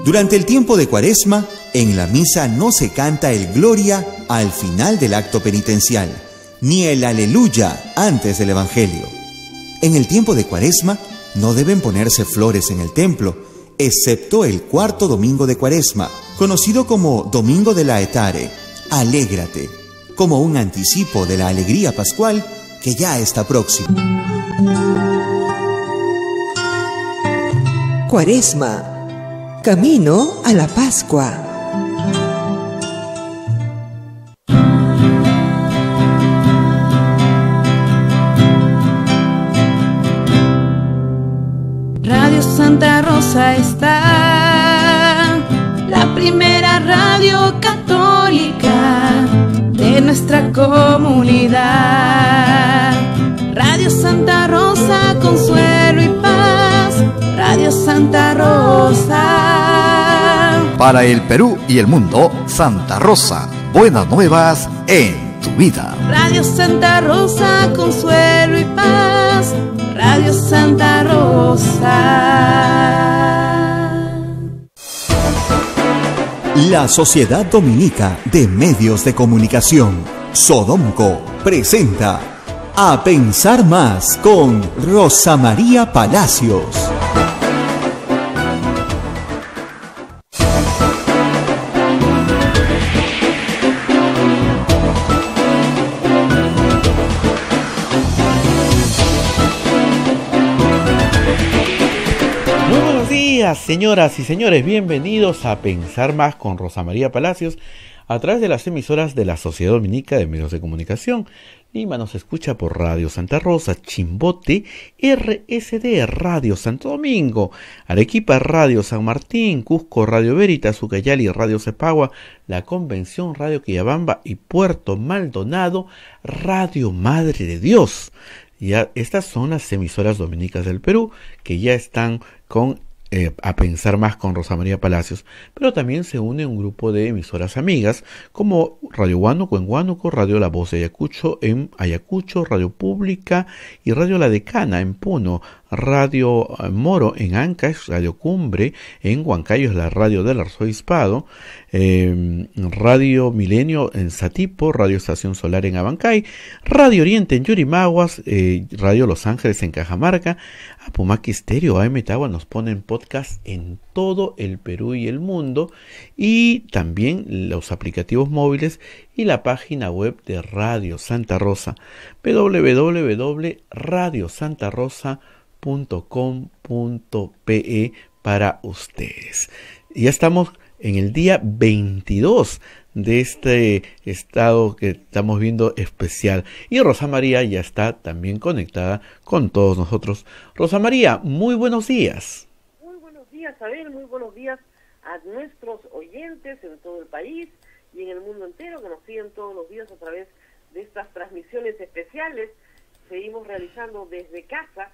Durante el tiempo de Cuaresma, en la misa no se canta el Gloria al final del acto penitencial, ni el Aleluya antes del Evangelio. En el tiempo de Cuaresma no deben ponerse flores en el templo, excepto el cuarto domingo de Cuaresma, conocido como Domingo de Laetare, Alégrate, como un anticipo de la alegría pascual que ya está próxima. Cuaresma, camino a la Pascua. Radio Santa Rosa está, la primera radio católica de nuestra comunidad. Radio Santa Rosa, consuelo y paz. Radio Santa Rosa. Para el Perú y el mundo, Santa Rosa, buenas nuevas en tu vida. Radio Santa Rosa, consuelo y paz. Radio Santa Rosa. La Sociedad Dominica de Medios de Comunicación, Sodomco, presenta A Pensar Más con Rosa María Palacios. Señoras y señores, bienvenidos a Pensar Más con Rosa María Palacios a través de las emisoras de la Sociedad Dominica de Medios de Comunicación. Lima nos escucha por Radio Santa Rosa, Chimbote, RSD Radio Santo Domingo, Arequipa Radio San Martín, Cusco Radio Veritas, Ucayali Radio Cepagua, La Convención Radio Quillabamba y Puerto Maldonado Radio Madre de Dios. Ya estas son las emisoras dominicas del Perú que ya están con A Pensar Más con Rosa María Palacios, pero también se une un grupo de emisoras amigas como Radio Huánuco en Huánuco, Radio La Voz de Ayacucho en Ayacucho, Radio Pública y Radio La Decana en Puno, Radio Moro en Ancash, Radio Cumbre en Huancayo, es la radio del arzobispado, Radio Milenio en Satipo, Radio Estación Solar en Abancay, Radio Oriente en Yurimaguas, Radio Los Ángeles en Cajamarca, Apumaqui Stereo, AM Tagua nos ponen podcast en todo el Perú y el mundo, y también los aplicativos móviles y la página web de Radio Santa Rosa, www.radiosantarosa.com.pe para ustedes. Ya estamos en el día 22 de este estado que estamos viendo especial, y Rosa María ya está también conectada con todos nosotros. Rosa María, muy buenos días. Muy buenos días, Abel, muy buenos días a nuestros oyentes en todo el país y en el mundo entero que nos siguen todos los días a través de estas transmisiones especiales. Seguimos realizando desde casa,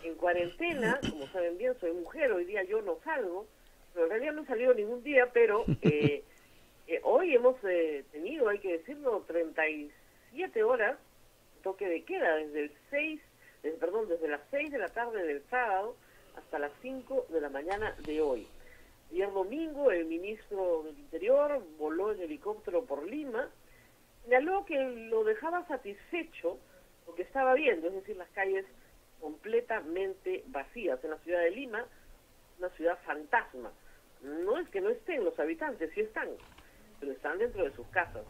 en cuarentena. Como saben bien, soy mujer, hoy día yo no salgo, pero en realidad no he salido ningún día, pero hoy hemos tenido, hay que decirlo, 37 horas toque de queda, desde las 6 de la tarde del sábado hasta las 5 de la mañana de hoy. Ayer domingo el ministro del Interior voló en helicóptero por Lima, señaló que lo dejaba satisfecho lo que estaba viendo, es decir, las calles completamente vacías en la ciudad de Lima, una ciudad fantasma. No es que no estén los habitantes, sí están, pero están dentro de sus casas,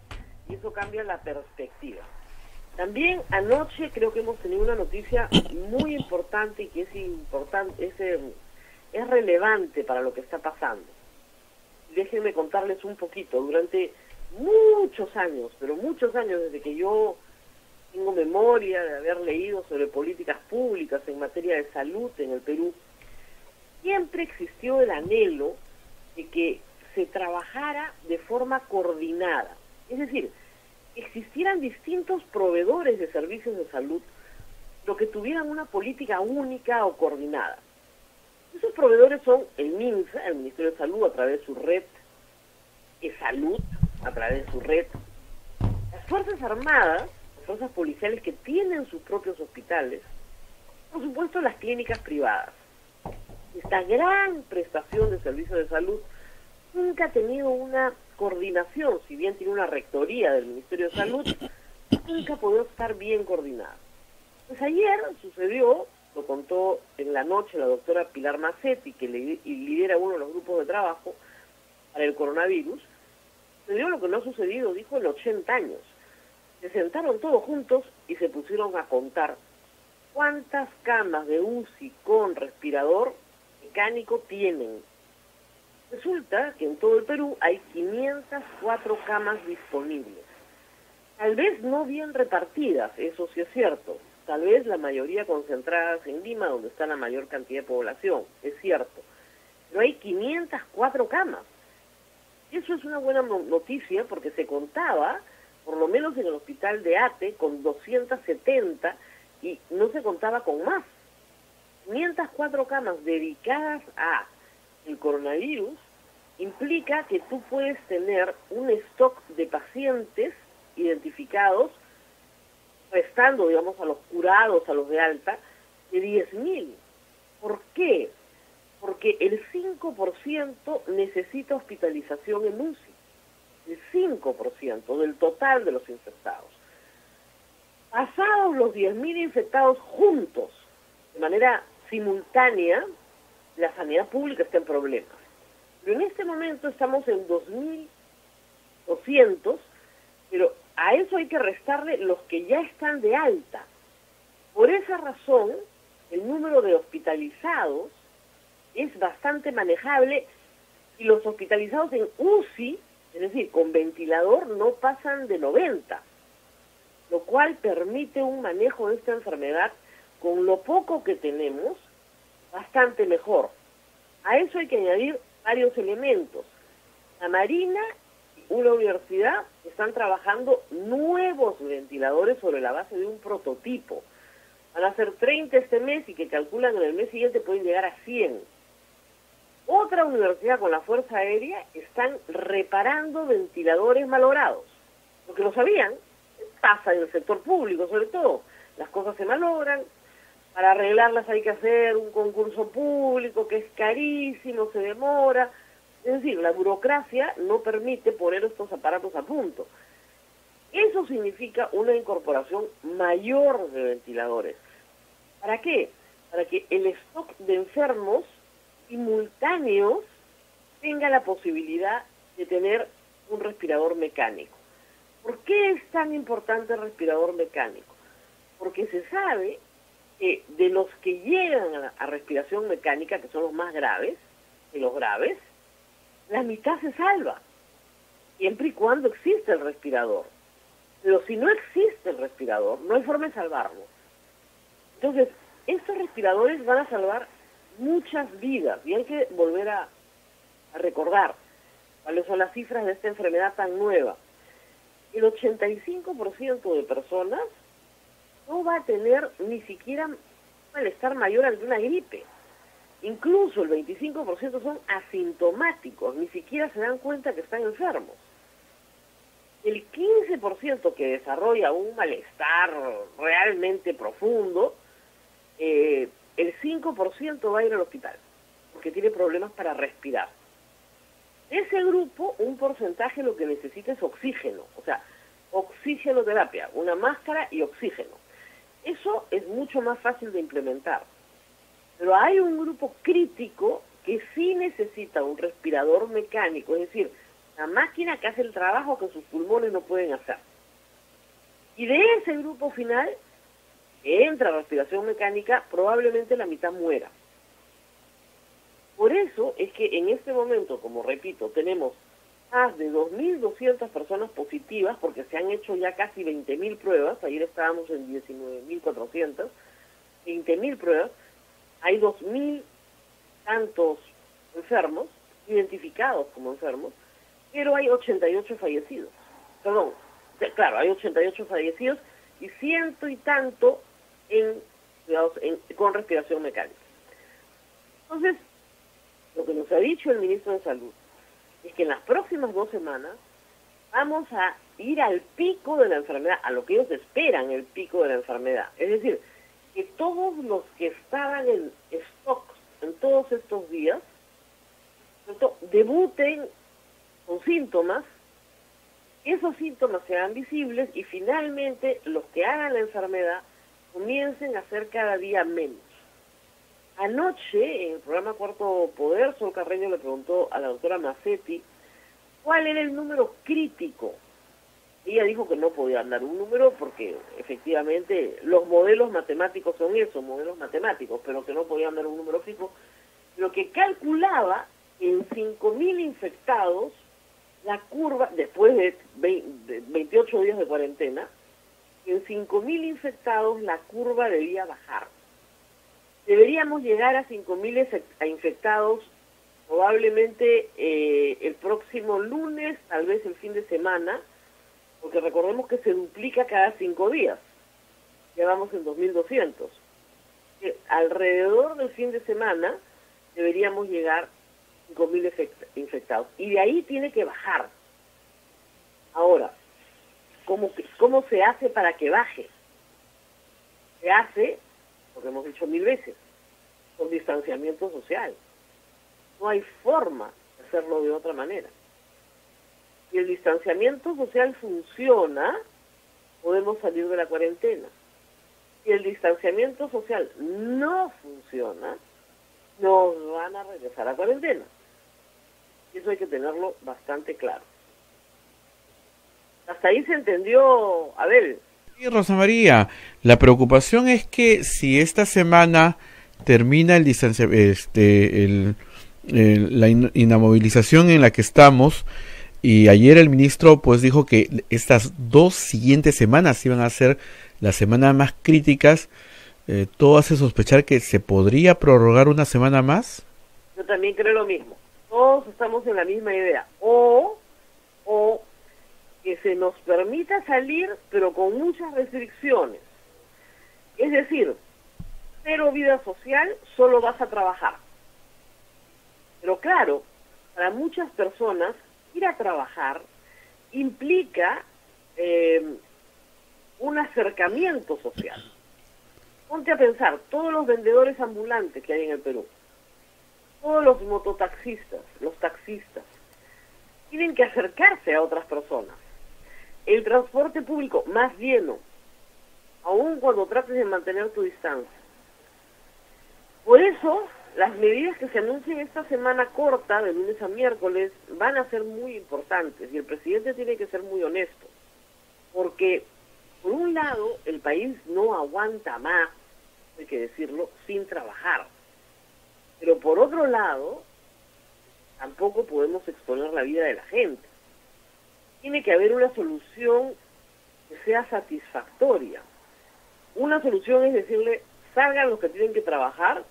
y eso cambia la perspectiva. También anoche creo que hemos tenido una noticia muy importante y que es relevante para lo que está pasando. Déjenme contarles un poquito. Durante muchos años, pero muchos años, desde que yo tengo memoria de haber leído sobre políticas públicas en materia de salud en el Perú, siempre existió el anhelo de que se trabajara de forma coordinada. Es decir, existieran distintos proveedores de servicios de salud, lo que tuvieran una política única o coordinada. Esos proveedores son el MINSA, el Ministerio de Salud, a través de su red Salud, a través de su red, las Fuerzas Armadas, las fuerzas policiales que tienen sus propios hospitales, por supuesto las clínicas privadas. Esta gran prestación de servicios de salud nunca ha tenido una coordinación, si bien tiene una rectoría del Ministerio de Salud, nunca ha podido estar bien coordinada. Pues ayer sucedió, lo contó en la noche la doctora Pilar Macetti, que lidera uno de los grupos de trabajo para el coronavirus, sucedió lo que no ha sucedido, dijo, en 80 años. Se sentaron todos juntos y se pusieron a contar cuántas camas de UCI con respirador mecánico tienen. Resulta que en todo el Perú hay 504 camas disponibles. Tal vez no bien repartidas, eso sí es cierto. Tal vez la mayoría concentradas en Lima, donde está la mayor cantidad de población, es cierto. Pero hay 504 camas. Eso es una buena noticia porque se contaba, por lo menos en el hospital de Ate, con 270 y no se contaba con más. 504 camas dedicadas a el coronavirus implica que tú puedes tener un stock de pacientes identificados, restando, digamos, a los curados, a los de alta, de 10.000. ¿Por qué? Porque el 5% necesita hospitalización en UCI. El 5% del total de los infectados. Pasados los 10.000 infectados juntos, de manera simultánea, la sanidad pública está en problemas. Pero en este momento estamos en 2.200, pero a eso hay que restarle los que ya están de alta. Por esa razón, el número de hospitalizados es bastante manejable y los hospitalizados en UCI, es decir, con ventilador, no pasan de 90, lo cual permite un manejo de esta enfermedad con lo poco que tenemos bastante mejor. A eso hay que añadir varios elementos. La Marina y una universidad están trabajando nuevos ventiladores sobre la base de un prototipo. Van a ser 30 este mes y que calculan en el mes siguiente pueden llegar a 100. Otra universidad con la Fuerza Aérea están reparando ventiladores malogrados. Porque lo sabían, pasa en el sector público sobre todo. Las cosas se malogran, para arreglarlas hay que hacer un concurso público que es carísimo, se demora. Es decir, la burocracia no permite poner estos aparatos a punto. Eso significa una incorporación mayor de ventiladores. ¿Para qué? Para que el stock de enfermos simultáneos tenga la posibilidad de tener un respirador mecánico. ¿Por qué es tan importante el respirador mecánico? Porque se sabe que de los que llegan a respiración mecánica, que son los más graves, de los graves, la mitad se salva, siempre y cuando existe el respirador. Pero si no existe el respirador, no hay forma de salvarlo. Entonces, estos respiradores van a salvar muchas vidas, y hay que volver a recordar cuáles son las cifras de esta enfermedad tan nueva. El 85% de personas no va a tener ni siquiera un malestar mayor ante una gripe. Incluso el 25% son asintomáticos, ni siquiera se dan cuenta que están enfermos. El 15% que desarrolla un malestar realmente profundo, el 5% va a ir al hospital, porque tiene problemas para respirar. Ese grupo, un porcentaje lo que necesita es oxígeno, o sea, oxigenoterapia, una máscara y oxígeno. Eso es mucho más fácil de implementar. Pero hay un grupo crítico que sí necesita un respirador mecánico, es decir, la máquina que hace el trabajo que sus pulmones no pueden hacer. Y de ese grupo final, que entra a respiración mecánica, probablemente la mitad muera. Por eso es que en este momento, como repito, tenemos más de 2.200 personas positivas, porque se han hecho ya casi 20.000 pruebas, ayer estábamos en 19.400, 20.000 pruebas, hay 2.000 tantos enfermos, identificados como enfermos, pero hay 88 fallecidos. Perdón, claro, hay 88 fallecidos y ciento y tanto con respiración mecánica. Entonces, lo que nos ha dicho el ministro de Salud es que en las próximas 2 semanas vamos a ir al pico de la enfermedad, a lo que ellos esperan el pico de la enfermedad. Es decir, que todos los que estaban en stock en todos estos días, debuten con síntomas, esos síntomas sean visibles y finalmente los que hagan la enfermedad comiencen a ser cada día menos. Anoche, en el programa Cuarto Poder, Sol Carreño le preguntó a la doctora Macetti cuál era el número crítico. Ella dijo que no podía dar un número porque efectivamente los modelos matemáticos son eso, modelos matemáticos, pero que no podían dar un número fijo. Lo que calculaba en 5.000 infectados, la curva, después de 28 días de cuarentena, en 5.000 infectados la curva debía bajar. Deberíamos llegar a 5.000 infectados probablemente el próximo lunes, tal vez el fin de semana, porque recordemos que se duplica cada 5 días. Ya vamos en 2.200. Alrededor del fin de semana deberíamos llegar a 5.000 infectados. Y de ahí tiene que bajar. Ahora, ¿cómo se hace para que baje? Se hace, lo que hemos dicho 1000 veces, con distanciamiento social. No hay forma de hacerlo de otra manera. Si el distanciamiento social funciona, podemos salir de la cuarentena. Si el distanciamiento social no funciona, nos van a regresar a cuarentena. Y eso hay que tenerlo bastante claro. Hasta ahí se entendió, Abel. Sí, Rosa María, la preocupación es que si esta semana termina el la inamovilización en la que estamos, y ayer el ministro pues dijo que estas 2 siguientes semanas iban a ser las semanas más críticas, ¿todo hace sospechar que se podría prorrogar una semana más? Yo también creo lo mismo. Todos estamos en la misma idea. O que se nos permita salir, pero con muchas restricciones. Es decir, cero vida social, solo vas a trabajar. Pero claro, para muchas personas, ir a trabajar implica un acercamiento social. Ponte a pensar, todos los vendedores ambulantes que hay en el Perú, todos los mototaxistas, los taxistas, tienen que acercarse a otras personas. El transporte público más lleno, aun cuando trates de mantener tu distancia. Por eso, las medidas que se anuncian esta semana corta, de lunes a miércoles, van a ser muy importantes y el presidente tiene que ser muy honesto. Porque, por un lado, el país no aguanta más, hay que decirlo, sin trabajar. Pero por otro lado, tampoco podemos exponer la vida de la gente. Tiene que haber una solución que sea satisfactoria. Una solución es decirle, salgan los que tienen que trabajar,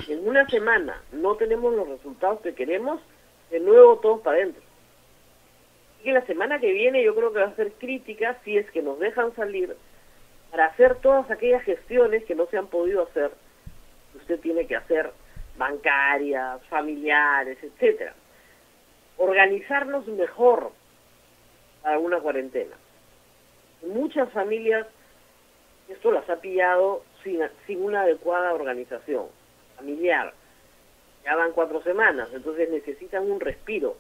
en una semana no tenemos los resultados que queremos, de nuevo todos para adentro. Y que la semana que viene yo creo que va a ser crítica si es que nos dejan salir para hacer todas aquellas gestiones que no se han podido hacer, que usted tiene que hacer, bancarias, familiares, etcétera. Organizarnos mejor para una cuarentena. Muchas familias esto las ha pillado sin una adecuada organización familiar. Ya van 4 semanas, entonces necesitan un respiro.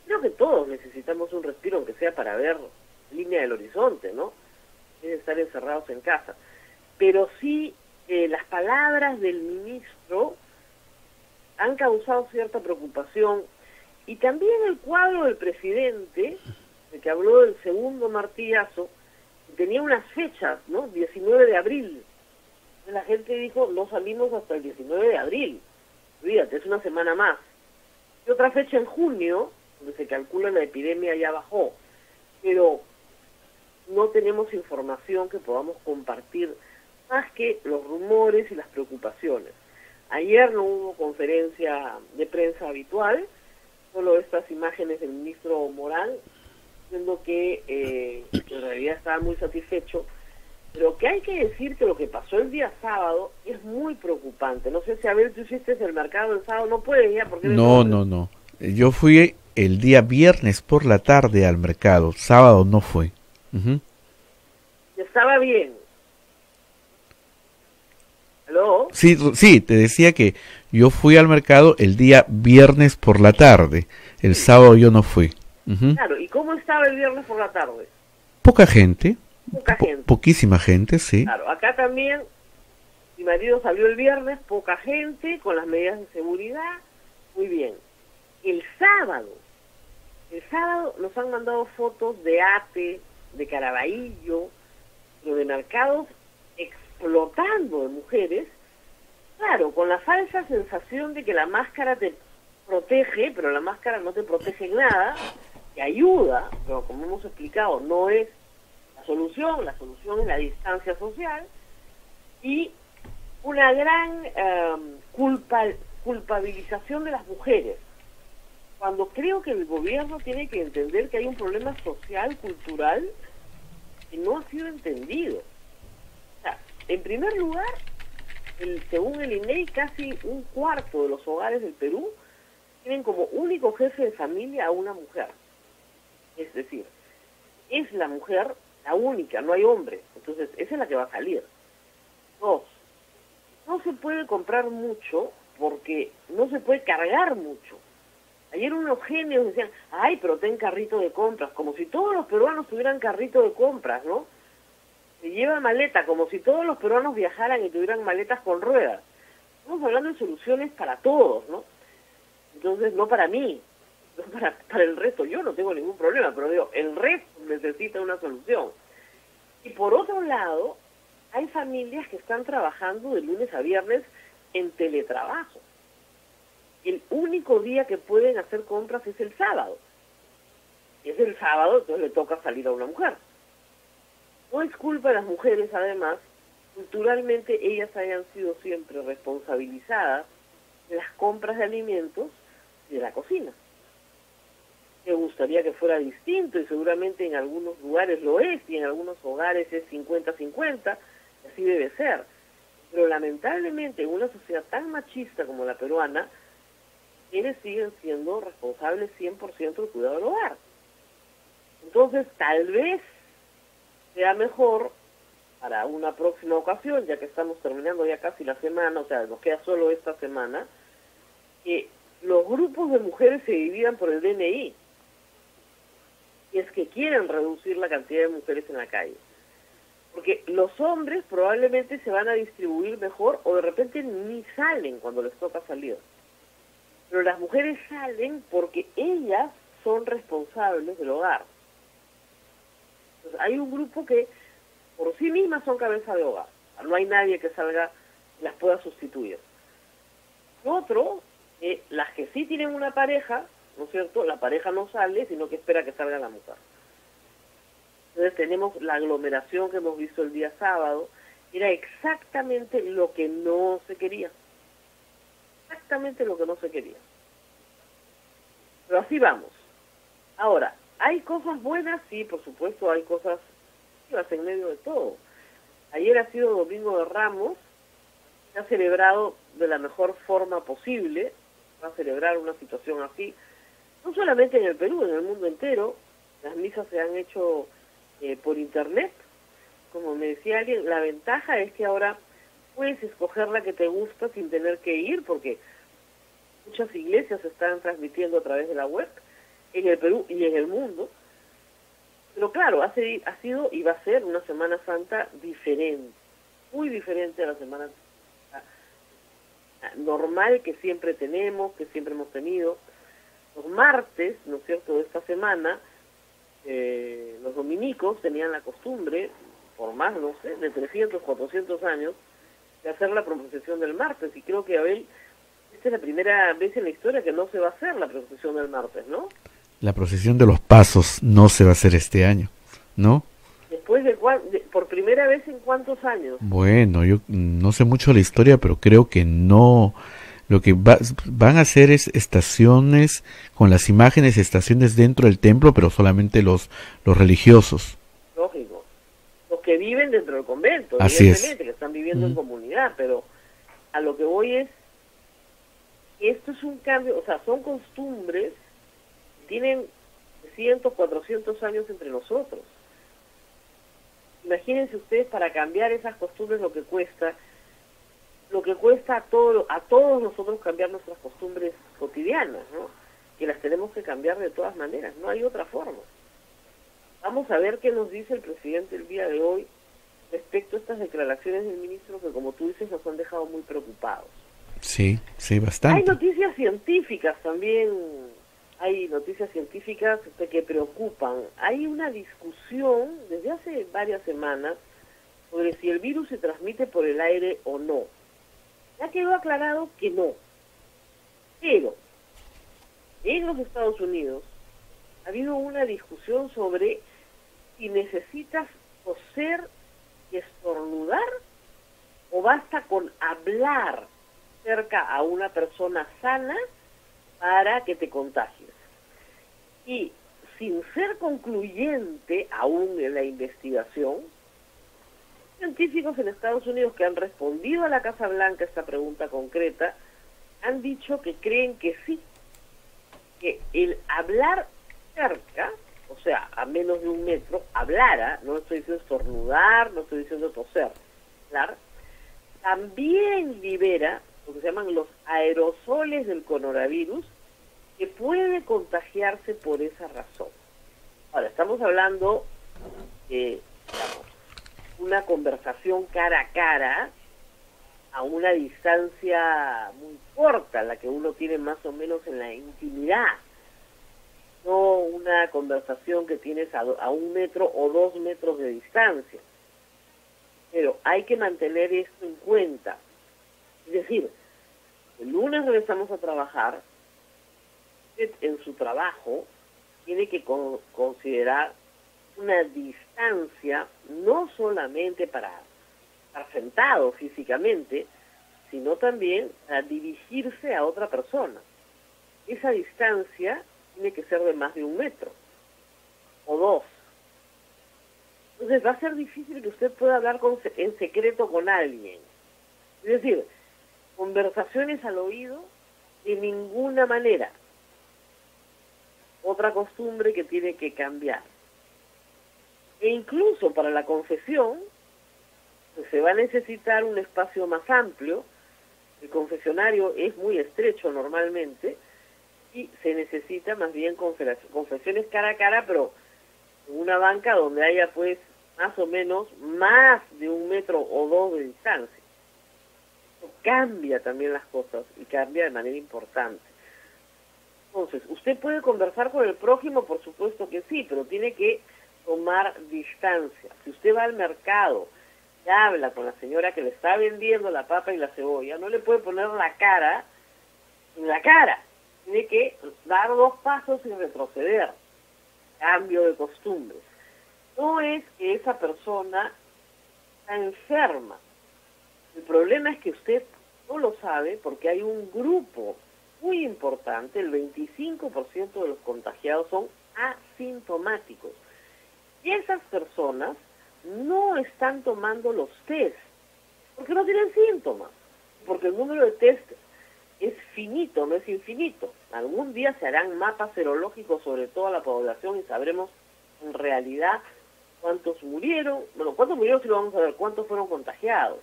Creo que todos necesitamos un respiro, aunque sea para ver línea del horizonte, ¿no? Es estar encerrados en casa. Pero sí, las palabras del ministro han causado cierta preocupación, y también el cuadro del presidente, de que habló del segundo martillazo, tenía unas fechas, ¿no? 19 de abril. La gente dijo, no salimos hasta el 19 de abril. Fíjate, es una semana más. Y otra fecha en junio, donde se calcula la epidemia ya bajó. Pero no tenemos información que podamos compartir más que los rumores y las preocupaciones. Ayer no hubo conferencia de prensa habitual, solo estas imágenes del ministro Morán, diciendo que en realidad estaba muy satisfecho, pero que hay que decir que lo que pasó el día sábado es muy preocupante. No sé si, Abel, tú hiciste el mercado el sábado, no puedes ya porque... No. Yo fui el día viernes por la tarde al mercado, sábado no fui. Estaba bien. ¿Aló? Sí, sí, te decía que yo fui al mercado el día viernes por la tarde. El sábado yo no fui. Ujú. Claro, ¿y cómo estaba el viernes por la tarde? Poca gente. Poca gente. Poquísima gente, sí. Claro, acá también mi marido salió el viernes, poca gente, con las medidas de seguridad, muy bien. El sábado nos han mandado fotos de Ate, de Caraballo, de mercados explotando de mujeres, claro, con la falsa sensación de que la máscara te protege, pero la máscara no te protege en nada, te ayuda, pero como hemos explicado, no es la solución es la distancia social, y una gran culpabilización de las mujeres, cuando creo que el gobierno tiene que entender que hay un problema social, cultural, que no ha sido entendido. O sea, en primer lugar, según el INEI, casi un cuarto de los hogares del Perú tienen como único jefe de familia a una mujer. Es decir, es la mujer la única, no hay hombre. Entonces, esa es la que va a salir. 2, no se puede comprar mucho porque no se puede cargar mucho. Ayer unos genios decían, ay, pero ten carrito de compras, como si todos los peruanos tuvieran carrito de compras, ¿no? Se lleva maleta, como si todos los peruanos viajaran y tuvieran maletas con ruedas. Estamos hablando de soluciones para todos, ¿no? Entonces, no para mí, no para el resto. Yo no tengo ningún problema, pero digo, el resto necesita una solución. Y por otro lado, hay familias que están trabajando de lunes a viernes en teletrabajo. El único día que pueden hacer compras es el sábado. Y es el sábado, entonces le toca salir a una mujer. No es culpa de las mujeres, además, culturalmente ellas hayan sido siempre responsabilizadas de las compras de alimentos y de la cocina. Me gustaría que fuera distinto, y seguramente en algunos lugares lo es, y en algunos hogares es 50-50, así debe ser. Pero lamentablemente en una sociedad tan machista como la peruana, quienes siguen siendo responsables 100% del cuidado del hogar. Entonces, tal vez sea mejor para una próxima ocasión, ya que estamos terminando ya casi la semana, o sea, nos queda solo esta semana, que los grupos de mujeres se dividan por el DNI, y es que quieren reducir la cantidad de mujeres en la calle. Porque los hombres probablemente se van a distribuir mejor, o de repente ni salen cuando les toca salir. Pero las mujeres salen porque ellas son responsables del hogar. Entonces, hay un grupo que por sí mismas son cabeza de hogar. No hay nadie que salga y las pueda sustituir. Otro, las que sí tienen una pareja, ¿no es cierto? La pareja no sale, sino que espera que salga la mujer. Entonces tenemos la aglomeración que hemos visto el día sábado. Era exactamente lo que no se quería. Exactamente lo que no se quería. Pero así vamos. Ahora, ¿hay cosas buenas? Sí, por supuesto, hay cosas negativas en medio de todo. Ayer ha sido Domingo de Ramos, se ha celebrado de la mejor forma posible, va a celebrar una situación así, no solamente en el Perú, en el mundo entero. Las misas se han hecho por internet, como me decía alguien. La ventaja es que ahora puedes escoger la que te gusta sin tener que ir, porque muchas iglesias se están transmitiendo a través de la web, en el Perú y en el mundo. Pero claro, ha sido y va a ser una Semana Santa diferente, muy diferente a la Semana normal que siempre tenemos, que siempre hemos tenido. Los martes, ¿no es cierto?, de esta semana, los dominicos tenían la costumbre, por más, no sé, de 300, 400 años, de hacer la procesión del martes. Y creo que, Abel, esta es la primera vez en la historia que no se va a hacer la procesión del martes, ¿no? La procesión de los pasos no se va a hacer este año, ¿no? Después por primera vez en ¿cuántos años? Bueno, yo no sé mucho la historia, pero creo que no. Lo que van a hacer es estaciones con las imágenes, estaciones dentro del templo, pero solamente los religiosos. Lógico. Los que viven dentro del convento, Así evidentemente, es. que están viviendo en comunidad, pero a lo que voy es, esto es un cambio, o sea, son costumbres que tienen 300, 400 años entre nosotros. Imagínense ustedes, para cambiar esas costumbres lo que cuesta. lo que cuesta a todos nosotros cambiar nuestras costumbres cotidianas, ¿no? Que las tenemos que cambiar de todas maneras, no hay otra forma. Vamos a ver qué nos dice el presidente el día de hoy respecto a estas declaraciones del ministro que, como tú dices, nos han dejado muy preocupados. Sí, sí, bastante. Hay noticias científicas también, hay noticias científicas que preocupan. Hay una discusión desde hace varias semanas sobre si el virus se transmite por el aire o no. Ya quedó aclarado que no. Pero en los Estados Unidos ha habido una discusión sobre si necesitas toser y estornudar o basta con hablar cerca a una persona sana para que te contagies. Y sin ser concluyente aún en la investigación, científicos en Estados Unidos que han respondido a la Casa Blanca esta pregunta concreta han dicho que creen que sí, que el hablar cerca, o sea, a menos de 1 metro, hablara, no estoy diciendo estornudar, no estoy diciendo toser, hablar, también libera lo que se llaman los aerosoles del coronavirus, que puede contagiarse por esa razón. Ahora, estamos hablando de, digamos, una conversación cara a cara, a una distancia muy corta, la que uno tiene más o menos en la intimidad, no una conversación que tienes a 1 metro o 2 metros de distancia. Pero hay que mantener esto en cuenta. Es decir, el lunes regresamos a trabajar, usted en su trabajo tiene que considerar una distancia no solamente para estar sentado físicamente, sino también para dirigirse a otra persona. Esa distancia tiene que ser de más de 1 metro o 2. Entonces va a ser difícil que usted pueda hablar en secreto con alguien. Es decir, conversaciones al oído de ninguna manera. Otra costumbre que tiene que cambiar. E incluso para la confesión, pues se va a necesitar un espacio más amplio. El confesionario es muy estrecho normalmente y se necesita más bien confesiones cara a cara, pero en una banca donde haya pues más o menos más de 1 metro o 2 de distancia. Eso cambia también las cosas y cambia de manera importante. Entonces, ¿usted puede conversar con el prójimo? Por supuesto que sí, pero tiene que tomar distancia. Si usted va al mercado y habla con la señora que le está vendiendo la papa y la cebolla, no le puede poner la cara en la cara. Tiene que dar 2 pasos y retroceder. Cambio de costumbres. No es que esa persona está enferma. El problema es que usted no lo sabe porque hay un grupo muy importante, el 25% de los contagiados son asintomáticos. Y esas personas no están tomando los test porque no tienen síntomas, porque el número de test es finito, no es infinito. Algún día se harán mapas serológicos sobre toda la población y sabremos en realidad cuántos murieron. Bueno, cuántos murieron sí lo vamos a ver, cuántos fueron contagiados.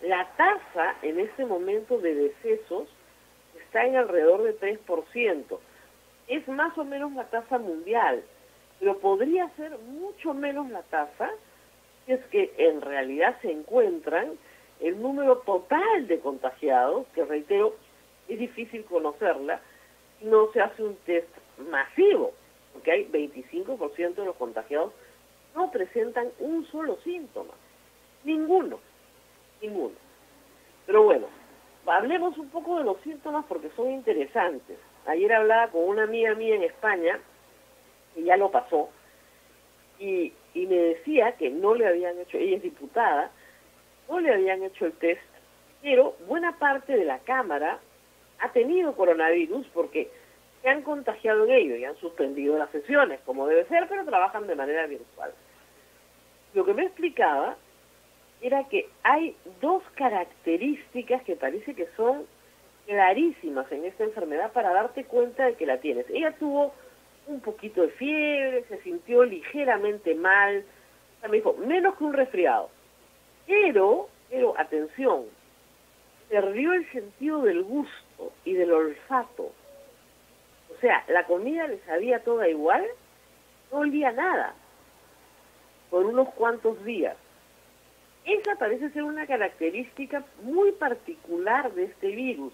La tasa en este momento de decesos está en alrededor de 3%. Es más o menos la tasa mundial, pero podría ser mucho menos la tasa si es que en realidad se encuentran el número total de contagiados, que reitero, es difícil conocerla, si no se hace un test masivo, porque hay 25% de los contagiados no presentan un solo síntoma. Ninguno. Pero bueno, hablemos un poco de los síntomas porque son interesantes. Ayer hablaba con una amiga mía en España, que ya lo pasó, y me decía que no le habían hecho, ella es diputada, no le habían hecho el test, pero buena parte de la Cámara ha tenido coronavirus porque se han contagiado en ello y han suspendido las sesiones, como debe ser, pero trabajan de manera virtual. Lo que me explicaba era que hay 2 características que parece que son clarísimas en esta enfermedad para darte cuenta de que la tienes. Ella tuvo un poquito de fiebre, se sintió ligeramente mal, o sea, me dijo, menos que un resfriado. Pero, atención, perdió el sentido del gusto y del olfato. O sea, la comida les sabía toda igual, no olía nada por unos cuantos días. Esa parece ser una característica muy particular de este virus.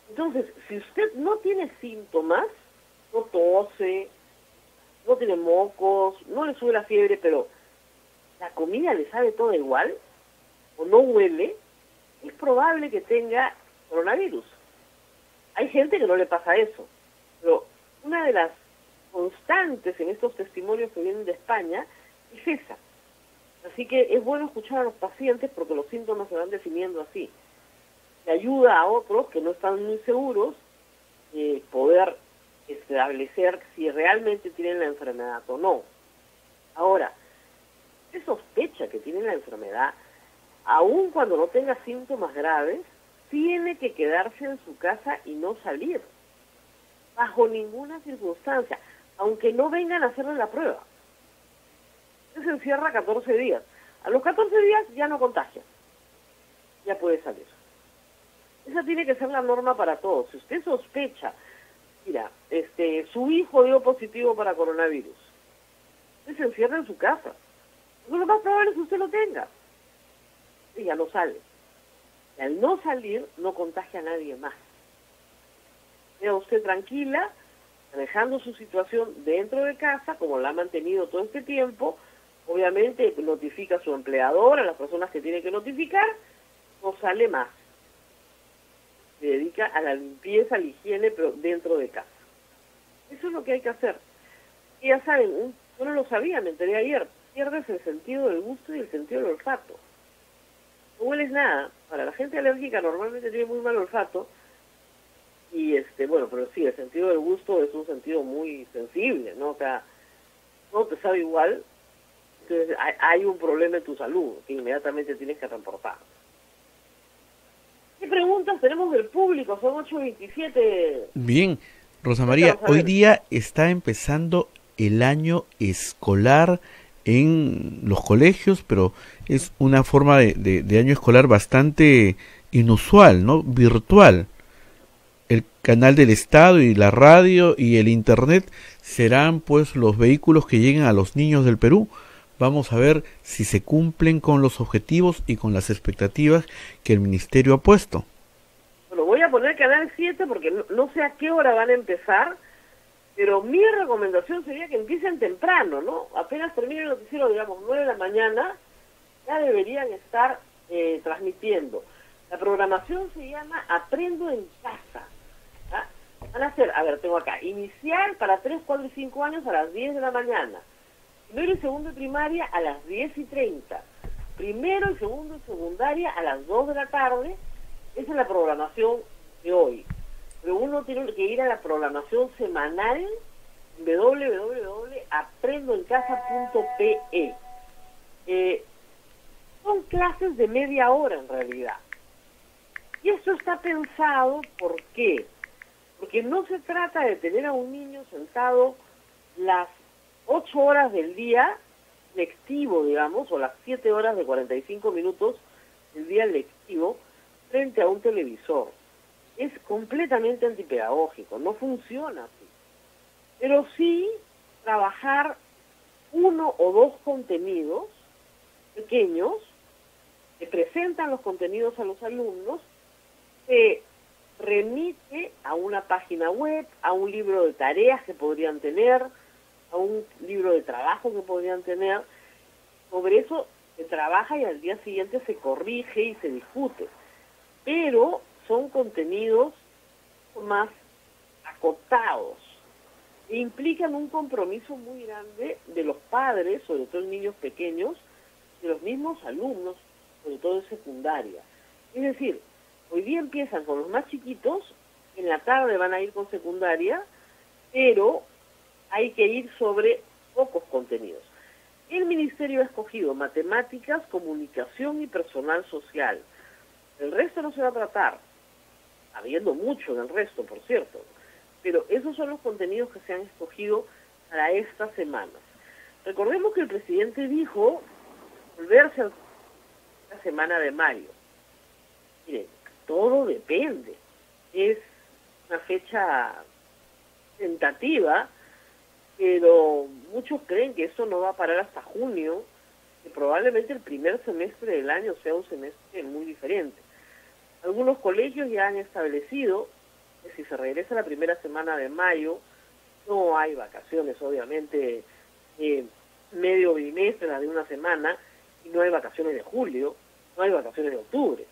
Entonces, si usted no tiene síntomas, no tose, no tiene mocos, no le sube la fiebre, pero la comida le sabe toda igual, o no huele, es probable que tenga coronavirus. Hay gente que no le pasa eso, pero una de las constantes en estos testimonios que vienen de España es esa. Así que es bueno escuchar a los pacientes porque los síntomas se van definiendo así. Le ayuda a otros que no están muy seguros poder establecer si realmente tienen la enfermedad o no. Ahora, se sospecha que tienen la enfermedad, aun cuando no tenga síntomas graves, tiene que quedarse en su casa y no salir, bajo ninguna circunstancia, aunque no vengan a hacerle la prueba. Se encierra 14 días. A los 14 días ya no contagia, ya puede salir. Esa tiene que ser la norma para todos. Si usted sospecha, mira, su hijo dio positivo para coronavirus, usted se encierra en su casa. Lo más probable es que usted lo tenga. Y ya no sale. Y al no salir, no contagia a nadie más. Queda usted tranquila, manejando su situación dentro de casa, como la ha mantenido todo este tiempo. Obviamente notifica a su empleador, a las personas que tiene que notificar, no sale más. Se dedica a la limpieza, a la higiene, pero dentro de casa. Eso es lo que hay que hacer. Y ya saben, yo no lo sabía, me enteré ayer, pierdes el sentido del gusto y el sentido del olfato. No hueles nada. Para la gente alérgica normalmente tiene muy mal olfato. Y bueno, pero sí, el sentido del gusto es un sentido muy sensible, ¿no? O sea, no te sabe igual. Entonces hay un problema en tu salud que inmediatamente tienes que reportar. ¿Qué preguntas tenemos del público? Son 8:27. Bien, Rosa María, hoy día está empezando el año escolar en los colegios, pero es una forma de año escolar bastante inusual, ¿no? Virtual. El canal del Estado y la radio y el Internet serán pues los vehículos que lleguen a los niños del Perú. Vamos a ver si se cumplen con los objetivos y con las expectativas que el Ministerio ha puesto. Bueno, voy a poner Canal 7 porque no sé a qué hora van a empezar, pero mi recomendación sería que empiecen temprano, ¿no? Apenas termine el noticiero, digamos, 9 de la mañana, ya deberían estar transmitiendo. La programación se llama Aprendo en Casa. ¿Ah? Van a ser, a ver, tengo acá, inicial para 3, 4 y 5 años a las 10 de la mañana. Primero y segundo de primaria a las 10:30. Primero y segundo de secundaria a las 2 de la tarde. Esa es la programación de hoy. Pero uno tiene que ir a la programación semanal www.aprendoencasa.pe. Son clases de media hora en realidad. Y esto está pensado, ¿por qué? Porque no se trata de tener a un niño sentado las 8 horas del día lectivo, digamos, o las 7 horas de 45 minutos del día lectivo frente a un televisor. Es completamente antipedagógico, no funciona así. Pero sí trabajar 1 o 2 contenidos pequeños que presentan los contenidos a los alumnos, se remite a una página web, a un libro de tareas que podrían tener, a un libro de trabajo que podrían tener. Sobre eso se trabaja y al día siguiente se corrige y se discute. Pero son contenidos más acotados e implican un compromiso muy grande de los padres, sobre todo en niños pequeños, de los mismos alumnos, sobre todo en secundaria. Es decir, hoy día empiezan con los más chiquitos, en la tarde van a ir con secundaria, pero hay que ir sobre pocos contenidos. El Ministerio ha escogido matemáticas, comunicación y personal social. El resto no se va a tratar, habiendo mucho en el resto, por cierto, pero esos son los contenidos que se han escogido para estas semanas. Recordemos que el presidente dijo volverse a la semana de mayo. Miren, todo depende. Es una fecha tentativa, pero muchos creen que eso no va a parar hasta junio, que probablemente el primer semestre del año sea un semestre muy diferente. Algunos colegios ya han establecido que si se regresa la primera semana de mayo, no hay vacaciones, obviamente, medio bimestre, la de una semana, y no hay vacaciones de julio, no hay vacaciones de octubre.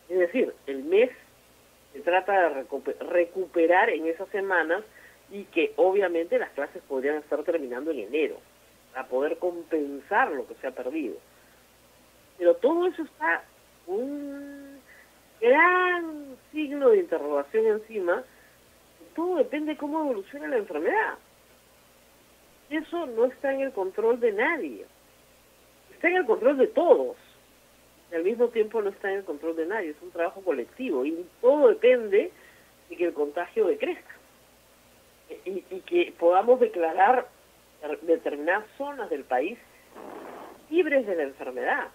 Es decir, el mes se trata de recuperar en esas semanas y que obviamente las clases podrían estar terminando en enero, para poder compensar lo que se ha perdido. Pero todo eso está un gran signo de interrogación encima. Todo depende de cómo evoluciona la enfermedad. Eso no está en el control de nadie. Está en el control de todos. Y al mismo tiempo no está en el control de nadie. Es un trabajo colectivo y todo depende de que el contagio decrezca. Y que podamos declarar determinadas zonas del país libres de la enfermedad.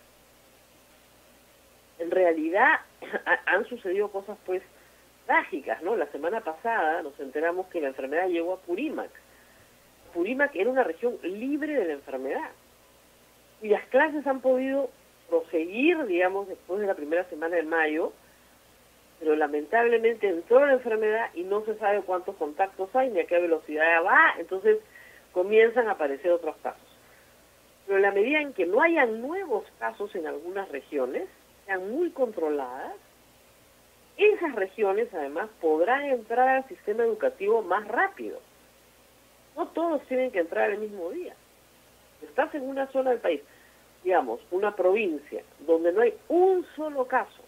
En realidad han sucedido cosas pues trágicas, ¿no? La semana pasada nos enteramos que la enfermedad llegó a Purímac. Purímac era una región libre de la enfermedad y las clases han podido proseguir, digamos, después de la primera semana de mayo, pero lamentablemente entró la enfermedad y no se sabe cuántos contactos hay ni a qué velocidad va, entonces comienzan a aparecer otros casos. Pero en la medida en que no hayan nuevos casos en algunas regiones, sean muy controladas, esas regiones además podrán entrar al sistema educativo más rápido. No todos tienen que entrar el mismo día. Estás en una zona del país, digamos, una provincia, donde no hay un solo caso,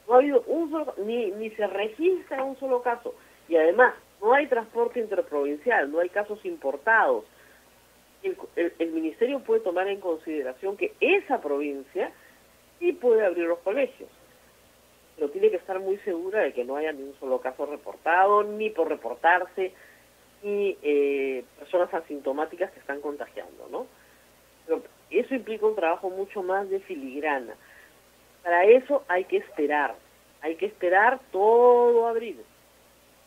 no ha habido un solo, ni se registra un solo caso, y además no hay transporte interprovincial, no hay casos importados. El ministerio puede tomar en consideración que esa provincia sí puede abrir los colegios, pero tiene que estar muy segura de que no haya ni un solo caso reportado, ni por reportarse, ni personas asintomáticas que están contagiando, ¿no? Pero eso implica un trabajo mucho más de filigrana. Para eso hay que esperar todo abril,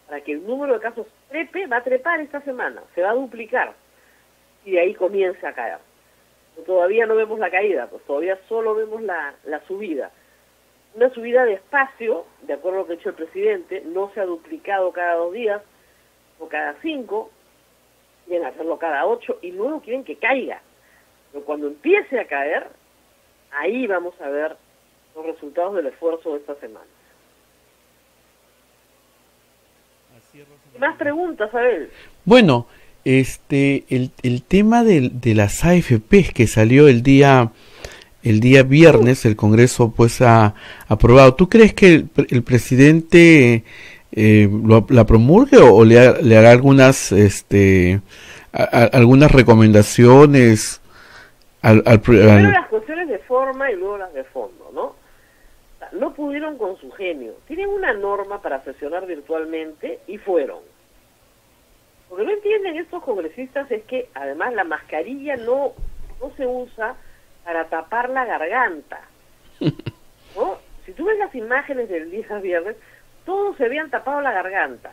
para que el número de casos va a trepar esta semana, se va a duplicar, y de ahí comience a caer. Pero todavía no vemos la caída, pues todavía solo vemos la subida. Una subida despacio, de acuerdo a lo que ha dicho el presidente, no se ha duplicado cada 2 días, o cada 5, quieren hacerlo cada 8, y luego quieren que caiga. Pero cuando empiece a caer, ahí vamos a ver los resultados del esfuerzo de esta semana. ¿Más preguntas, Abel? Bueno, el tema de las AFPs que salió el día viernes, el Congreso pues ha aprobado. ¿Tú crees que el presidente la promulgue o le hará algunas algunas recomendaciones Primero las cuestiones de forma y luego las de fondo, ¿no? No pudieron con su genio. Tienen una norma para sesionar virtualmente y fueron. Lo que no entienden estos congresistas es que además la mascarilla no se usa para tapar la garganta, ¿no? Si tú ves las imágenes del día viernes, todos se habían tapado la garganta.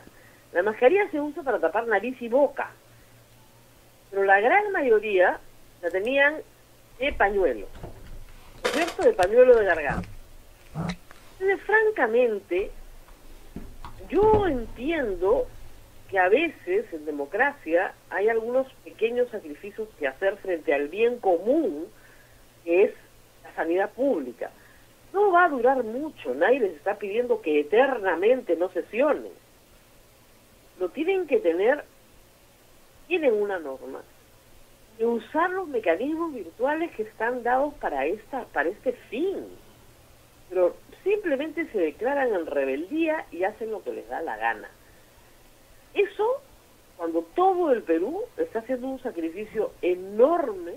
La mascarilla se usa para tapar nariz y boca, pero la gran mayoría la tenían de pañuelo, ¿no es cierto? De pañuelo de garganta. Entonces, francamente, yo entiendo que a veces en democracia hay algunos pequeños sacrificios que hacer frente al bien común, que es la sanidad pública. No va a durar mucho, nadie les está pidiendo que eternamente no sesionen. Lo tienen que tener, tienen una norma, de usar los mecanismos virtuales que están dados para este fin. Pero simplemente se declaran en rebeldía y hacen lo que les da la gana. Eso, cuando todo el Perú está haciendo un sacrificio enorme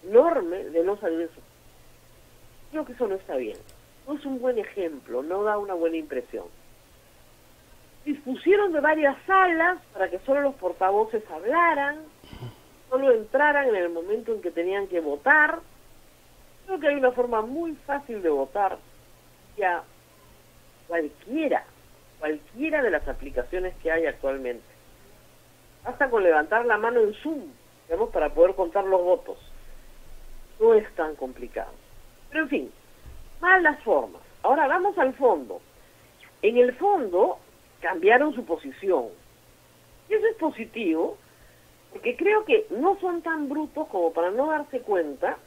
de no salir de eso. Creo que eso no está bien. No es un buen ejemplo, no da una buena impresión. Dispusieron de varias salas para que solo los portavoces hablaran, solo entraran en el momento en que tenían que votar. Creo que hay una forma muy fácil de votar. Ya cualquiera de las aplicaciones que hay actualmente. Basta con levantar la mano en Zoom, digamos, para poder contar los votos. No es tan complicado. Pero en fin, malas formas. Ahora vamos al fondo. En el fondo cambiaron su posición. Y eso es positivo, porque creo que no son tan brutos como para no darse cuenta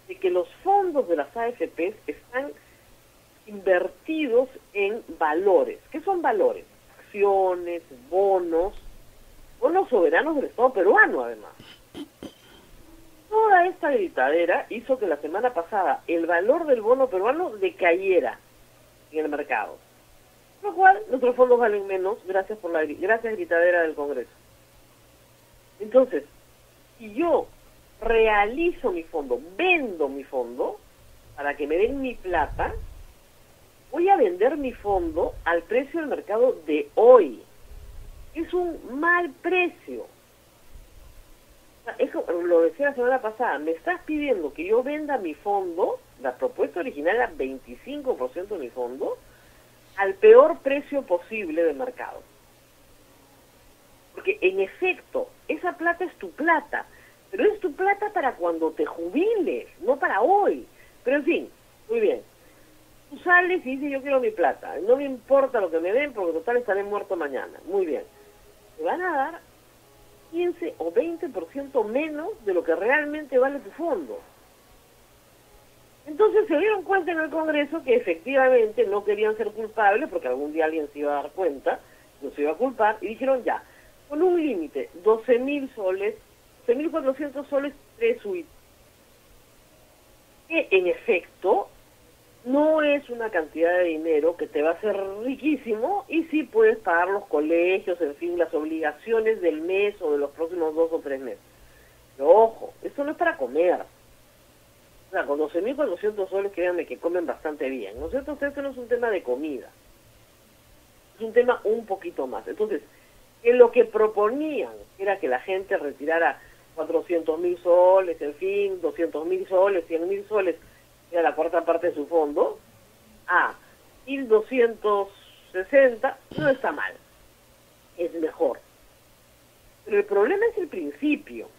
de que los fondos de las AFPs están invertidos en valores. ¿Qué son valores? Acciones, bonos soberanos del Estado peruano, además. Toda esta gritadera hizo que la semana pasada el valor del bono peruano decayera en el mercado. Por lo cual, nuestros fondos valen menos gracias gritadera del Congreso. Entonces, si yo realizo mi fondo, vendo mi fondo, para que me den mi plata, voy a vender mi fondo al precio del mercado de hoy. Es un mal precio. Es como lo decía la semana pasada, me estás pidiendo que yo venda mi fondo, la propuesta original era 25% de mi fondo, al peor precio posible de mercado. Porque en efecto, esa plata es tu plata, pero es tu plata para cuando te jubiles, no para hoy. Pero en fin, muy bien. Tú sales y dices, yo quiero mi plata, no me importa lo que me den, porque total estaré muerto mañana. Muy bien. Te van a dar 15 o 20% menos de lo que realmente vale tu fondo. Entonces se dieron cuenta en el Congreso que efectivamente no querían ser culpables, porque algún día alguien se iba a dar cuenta, no se iba a culpar, y dijeron ya, con un límite, 12.000 soles, 12.400 soles, 3 suites. Que en efecto no es una cantidad de dinero que te va a hacer riquísimo, y sí puedes pagar los colegios, en fin, las obligaciones del mes o de los próximos 2 o 3 meses. Pero ojo, esto no es para comer. O sea, con 12.400 soles, créanme que comen bastante bien, ¿no es cierto? Esto no es un tema de comida, es un tema un poquito más. Entonces, que lo que proponían era que la gente retirara 400.000 soles, en fin, 200.000 soles, 100.000 soles, era la cuarta parte de su fondo, a 1.260, no está mal, es mejor. Pero el problema es el principio.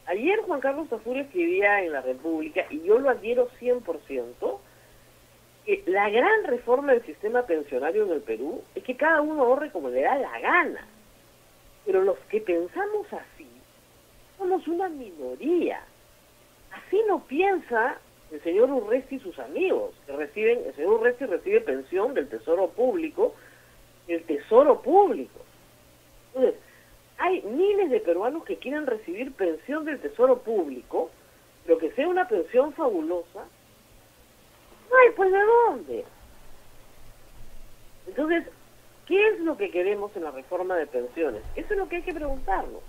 Ayer Juan Carlos Tafur escribía en La República, y yo lo adhiero 100%, que la gran reforma del sistema pensionario en el Perú es que cada uno ahorre como le da la gana. Pero los que pensamos así somos una minoría. Así no piensa el señor Urresti y sus amigos, que reciben, el señor Urresti recibe pensión del Tesoro Público, Entonces, hay miles de peruanos que quieren recibir pensión del Tesoro Público, pero que sea una pensión fabulosa. Ay, pues ¿de dónde? Entonces, ¿qué es lo que queremos en la reforma de pensiones? Eso es lo que hay que preguntarnos.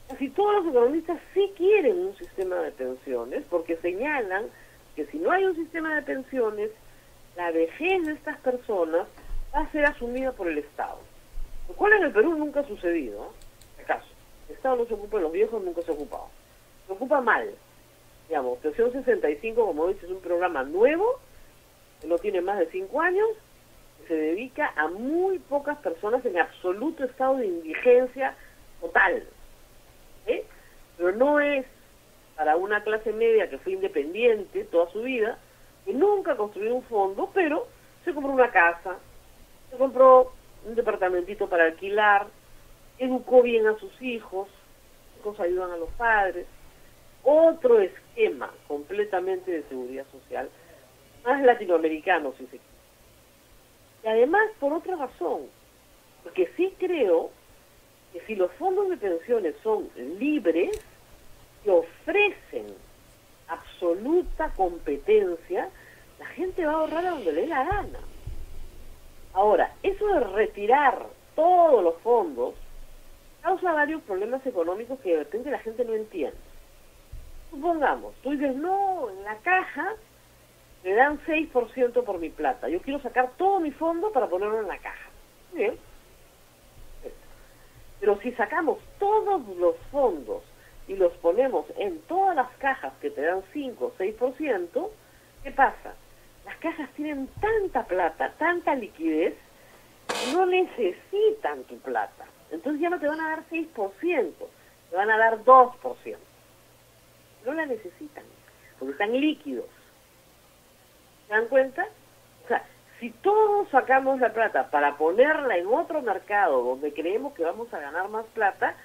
Casi todos los economistas sí quieren un sistema de pensiones, porque señalan que si no hay un sistema de pensiones, la vejez de estas personas va a ser asumida por el Estado. Lo cual en el Perú nunca ha sucedido, ¿no? ¿Acaso? El Estado no se ocupa de los viejos, nunca se ha ocupado. Se ocupa mal. Digamos, Pensión 65, como dices, es un programa nuevo, que no tiene más de 5 años, que se dedica a muy pocas personas en absoluto estado de indigencia total. Pero no es para una clase media que fue independiente toda su vida, que nunca construyó un fondo, pero se compró una casa, se compró un departamentito para alquilar, educó bien a sus hijos, los ayudan a los padres. Otro esquema completamente de seguridad social, más latinoamericano, si se quiere. Y además, por otra razón, porque sí creo que si los fondos de pensiones son libres, que ofrecen absoluta competencia, la gente va a ahorrar a donde le dé la gana. Ahora, eso de retirar todos los fondos causa varios problemas económicos que de repente la gente no entiende. Supongamos, tú dices, no, en la caja me dan 6% por mi plata, yo quiero sacar todo mi fondo para ponerlo en la caja. Bien. Pero si sacamos todos los fondos y los ponemos en todas las cajas que te dan 5 o 6%, ¿qué pasa? las cajas tienen tanta plata, tanta liquidez, no necesitan tu plata. Entonces ya no te van a dar 6%, te van a dar 2%. No la necesitan, porque están líquidos. ¿Se dan cuenta? O sea, si todos sacamos la plata para ponerla en otro mercado donde creemos que vamos a ganar más plata,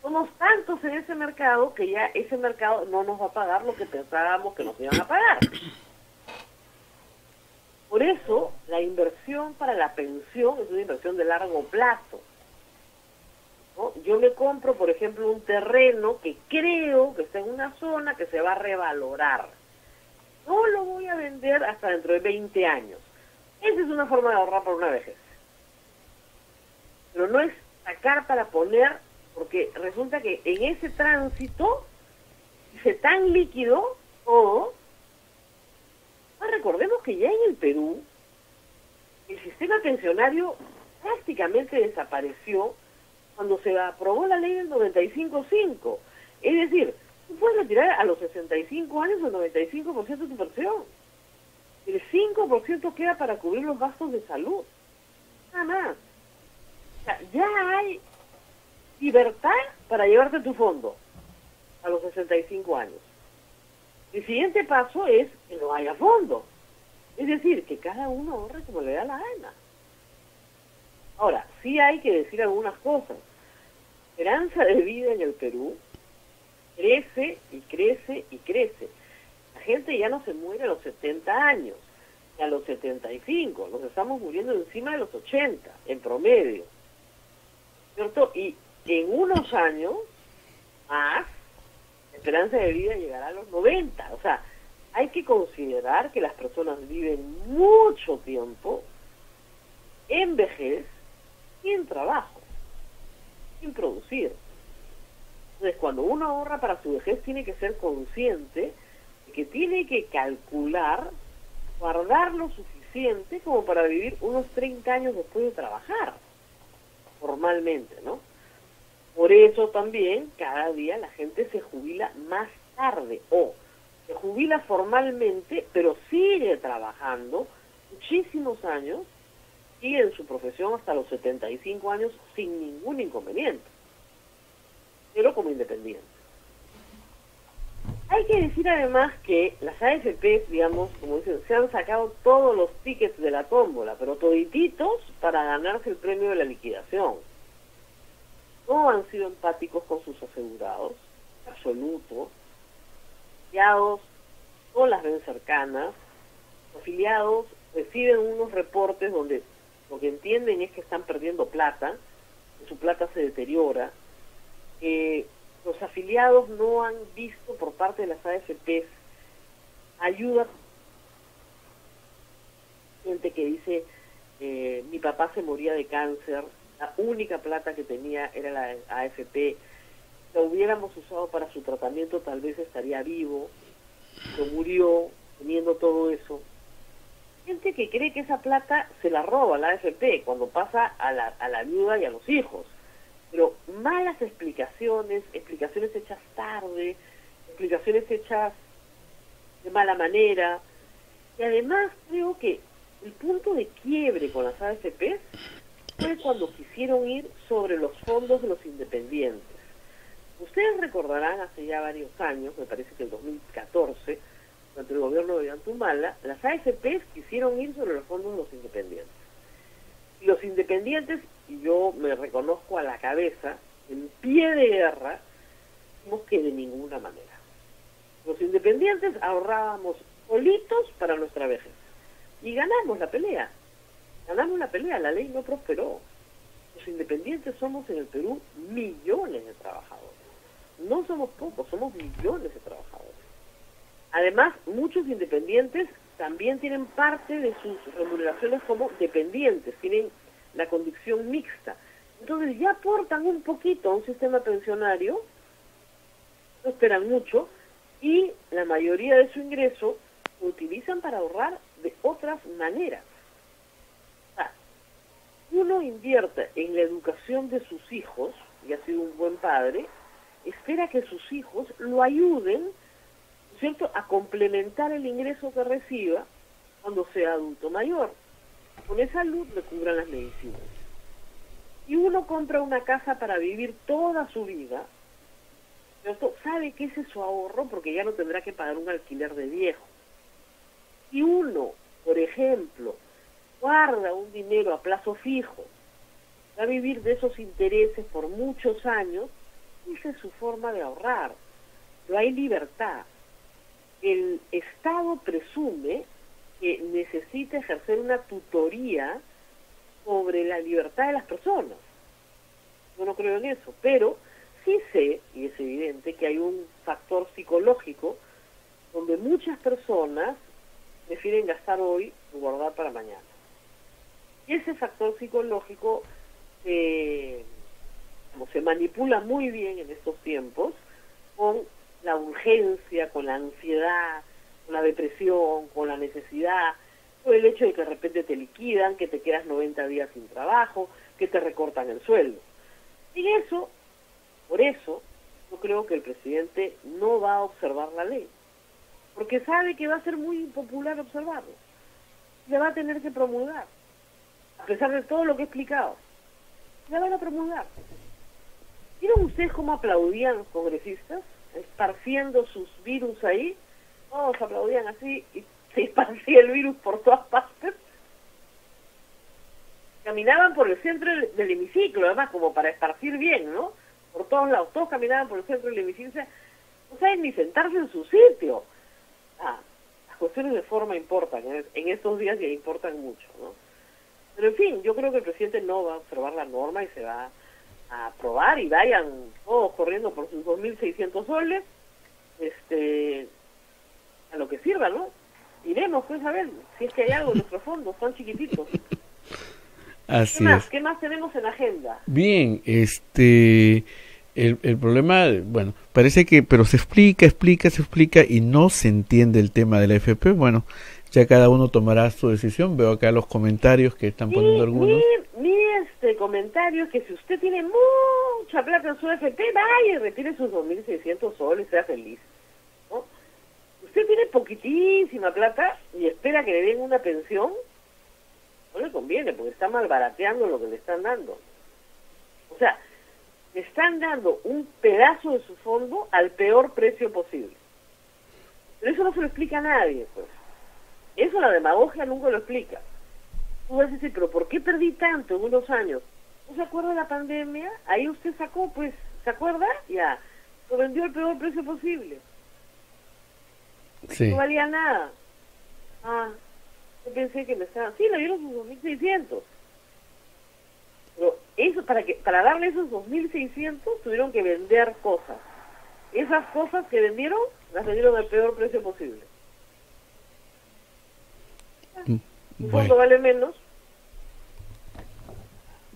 somos tantos en ese mercado que ya ese mercado no nos va a pagar lo que pensábamos que nos iban a pagar. Por eso, la inversión para la pensión es una inversión de largo plazo, ¿no? Yo me compro, por ejemplo, un terreno que creo que está en una zona que se va a revalorar. No lo voy a vender hasta dentro de 20 años. Esa es una forma de ahorrar para una vejez. Pero no es sacar para poner, porque resulta que en ese tránsito se tan líquido todo. Recordemos que ya en el Perú el sistema pensionario prácticamente desapareció cuando se aprobó la ley del 95.5. Es decir, tú puedes retirar a los 65 años el 95% de tu pensión. El 5% queda para cubrir los gastos de salud. Nada más. O sea, ya hay libertad para llevarte tu fondo a los 65 años. El siguiente paso es que no haya fondo. Es decir, que cada uno ahorre como le da la gana. Ahora, sí hay que decir algunas cosas. La esperanza de vida en el Perú crece y crece y crece. La gente ya no se muere a los 70 años, ni a los 75. Nos estamos muriendo encima de los 80, en promedio. ¿Cierto? Y en unos años más, la esperanza de vida llegará a los 90. O sea, hay que considerar que las personas viven mucho tiempo en vejez, sin trabajo, sin producir. Entonces, cuando uno ahorra para su vejez, tiene que ser consciente de que tiene que calcular, guardar lo suficiente como para vivir unos 30 años después de trabajar, formalmente, ¿no? Por eso también cada día la gente se jubila más tarde o se jubila formalmente, pero sigue trabajando muchísimos años, sigue en su profesión hasta los 75 años sin ningún inconveniente, pero como independiente. Hay que decir además que las AFP, digamos, como dicen, se han sacado todos los tickets de la tómbola, pero todititos para ganarse el premio de la liquidación. No han sido empáticos con sus asegurados, absoluto. Afiliados no las ven cercanas. Afiliados reciben unos reportes donde lo que entienden es que están perdiendo plata, que su plata se deteriora. Los afiliados no han visto por parte de las AFPs ayuda. Gente que dice, mi papá se moría de cáncer, la única plata que tenía era la AFP, si lo hubiéramos usado para su tratamiento tal vez estaría vivo, se murió teniendo todo eso. Gente que cree que esa plata se la roba la AFP cuando pasa a la viuda y a los hijos. Pero malas explicaciones hechas tarde, explicaciones hechas de mala manera. Y además creo que el punto de quiebre con las AFP fue cuando quisieron ir sobre los fondos de los independientes. Ustedes recordarán hace ya varios años, me parece que el 2014, durante el gobierno de Ollantumala, las AFPs quisieron ir sobre los fondos de los independientes. Y los independientes, y yo me reconozco a la cabeza, en pie de guerra, dijimos que de ninguna manera. Los independientes ahorrábamos solitos para nuestra vejez. Y ganamos la pelea. La ley no prosperó. Los independientes somos en el Perú millones de trabajadores. No somos pocos, somos millones de trabajadores. Además, muchos independientes también tienen parte de sus remuneraciones como dependientes, tienen la condición mixta. Entonces ya aportan un poquito a un sistema pensionario, no esperan mucho, y la mayoría de su ingreso lo utilizan para ahorrar de otras maneras. O sea, uno invierte en la educación de sus hijos, y ha sido un buen padre, espera que sus hijos lo ayuden, ¿cierto?, a complementar el ingreso que reciba cuando sea adulto mayor. Con esa luz le cubran las medicinas. Y uno compra una casa para vivir toda su vida, ¿cierto? Sabe que ese es su ahorro porque ya no tendrá que pagar un alquiler de viejo. Si uno, por ejemplo, guarda un dinero a plazo fijo, va a vivir de esos intereses por muchos años, esa es su forma de ahorrar. No hay libertad. El Estado presume que necesita ejercer una tutoría sobre la libertad de las personas. Yo no creo en eso, pero sí sé, y es evidente, que hay un factor psicológico donde muchas personas prefieren gastar hoy y guardar para mañana. Y ese factor psicológico como se manipula muy bien en estos tiempos con la urgencia, con la ansiedad, con la depresión, con la necesidad, con el hecho de que de repente te liquidan, que te quedas 90 días sin trabajo, que te recortan el sueldo. Y eso, por eso, yo creo que el presidente no va a observar la ley, porque sabe que va a ser muy impopular observarlo. Le va a tener que promulgar, a pesar de todo lo que he explicado. La van a promulgar. ¿Vieron ustedes cómo aplaudían los congresistas, esparciendo sus virus ahí? Todos aplaudían así y se esparcía el virus por todas partes. Caminaban por el centro del hemiciclo, además, como para esparcir bien, ¿no? Por todos lados, todos caminaban por el centro del hemiciclo. No saben ni sentarse en su sitio. Las cuestiones de forma importan, en estos días ya importan mucho, ¿no? Pero en fin, yo creo que el presidente no va a observar la norma y se va a aprobar y vayan todos corriendo por sus 2.600 soles, a lo que sirva, ¿no? Iremos, pues, a ver si es que hay algo en nuestros fondos, son chiquititos. Así ¿Qué es. ¿Qué más tenemos en la agenda? Bien, el problema, bueno, parece que, pero se explica y no se entiende el tema de la AFP. Bueno, ya cada uno tomará su decisión. Veo acá los comentarios que están poniendo algunos. Mi comentario es que si usted tiene mucha plata en su AFP, vaya y retire sus 2.600 soles, sea feliz, ¿no? Usted tiene poquitísima plata y espera que le den una pensión, no le conviene, porque está malbarateando lo que le están dando. O sea, le están dando un pedazo de su fondo al peor precio posible. Pero eso no se lo explica a nadie, pues. Eso la demagogia nunca lo explica. Tú vas a decir, pero ¿por qué perdí tanto en unos años? ¿No se acuerda de la pandemia? Ahí usted sacó, pues, ¿se acuerda? Ya, lo vendió al peor precio posible. Sí. No valía nada. Yo pensé que me estaban... Sí, le dieron sus 2.600. Pero eso, para darle esos 2.600 tuvieron que vender cosas. Esas cosas que vendieron, las vendieron al peor precio posible. El fondo vale menos.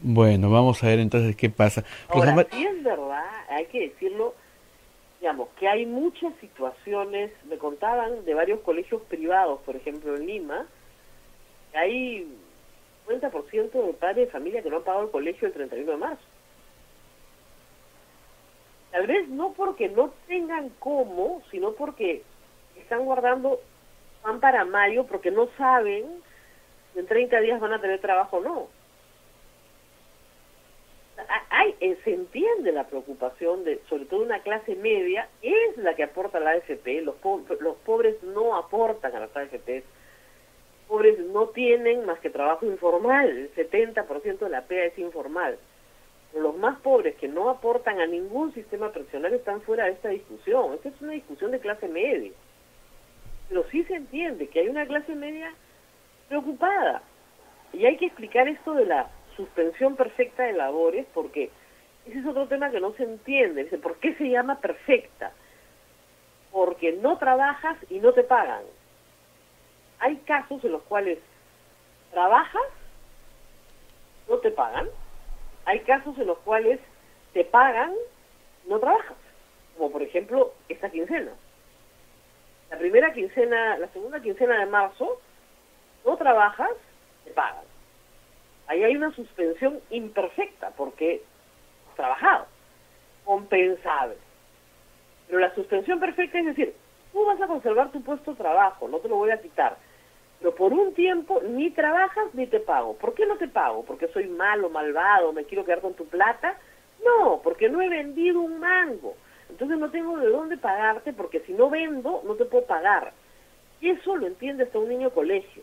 Bueno, vamos a ver entonces qué pasa. Ahora, sí es verdad, hay que decirlo, digamos, que hay muchas situaciones, me contaban de varios colegios privados, por ejemplo en Lima, que hay 50% de padres de familia que no han pagado el colegio el 31 de marzo. Tal vez no porque no tengan cómo, sino porque están guardando pan para mayo, porque no saben si en 30 días van a tener trabajo o no. Se entiende la preocupación de, sobre todo una clase media, es la que aporta la AFP. Los pobres no aportan a las AFP. Los pobres no tienen más que trabajo informal. El 70% de la PEA es informal. Pero los más pobres que no aportan a ningún sistema pensionario están fuera de esta discusión. Esta es una discusión de clase media. Pero sí se entiende que hay una clase media preocupada. Y hay que explicar esto de la suspensión perfecta de labores, porque ese es otro tema que no se entiende. Dice, ¿por qué se llama perfecta? Porque no trabajas y no te pagan. Hay casos en los cuales trabajas, no te pagan. Hay casos en los cuales te pagan, no trabajas. Como por ejemplo, esta quincena. La segunda quincena de marzo, no trabajas, te pagan. Ahí hay una suspensión imperfecta porque has trabajado, compensable. Pero la suspensión perfecta es decir, tú vas a conservar tu puesto de trabajo, no te lo voy a quitar, pero por un tiempo ni trabajas ni te pago. ¿Por qué no te pago? ¿Porque soy malo, malvado, me quiero quedar con tu plata? No, porque no he vendido un mango. Entonces no tengo de dónde pagarte, porque si no vendo, no te puedo pagar. Y eso lo entiende hasta un niño de colegio.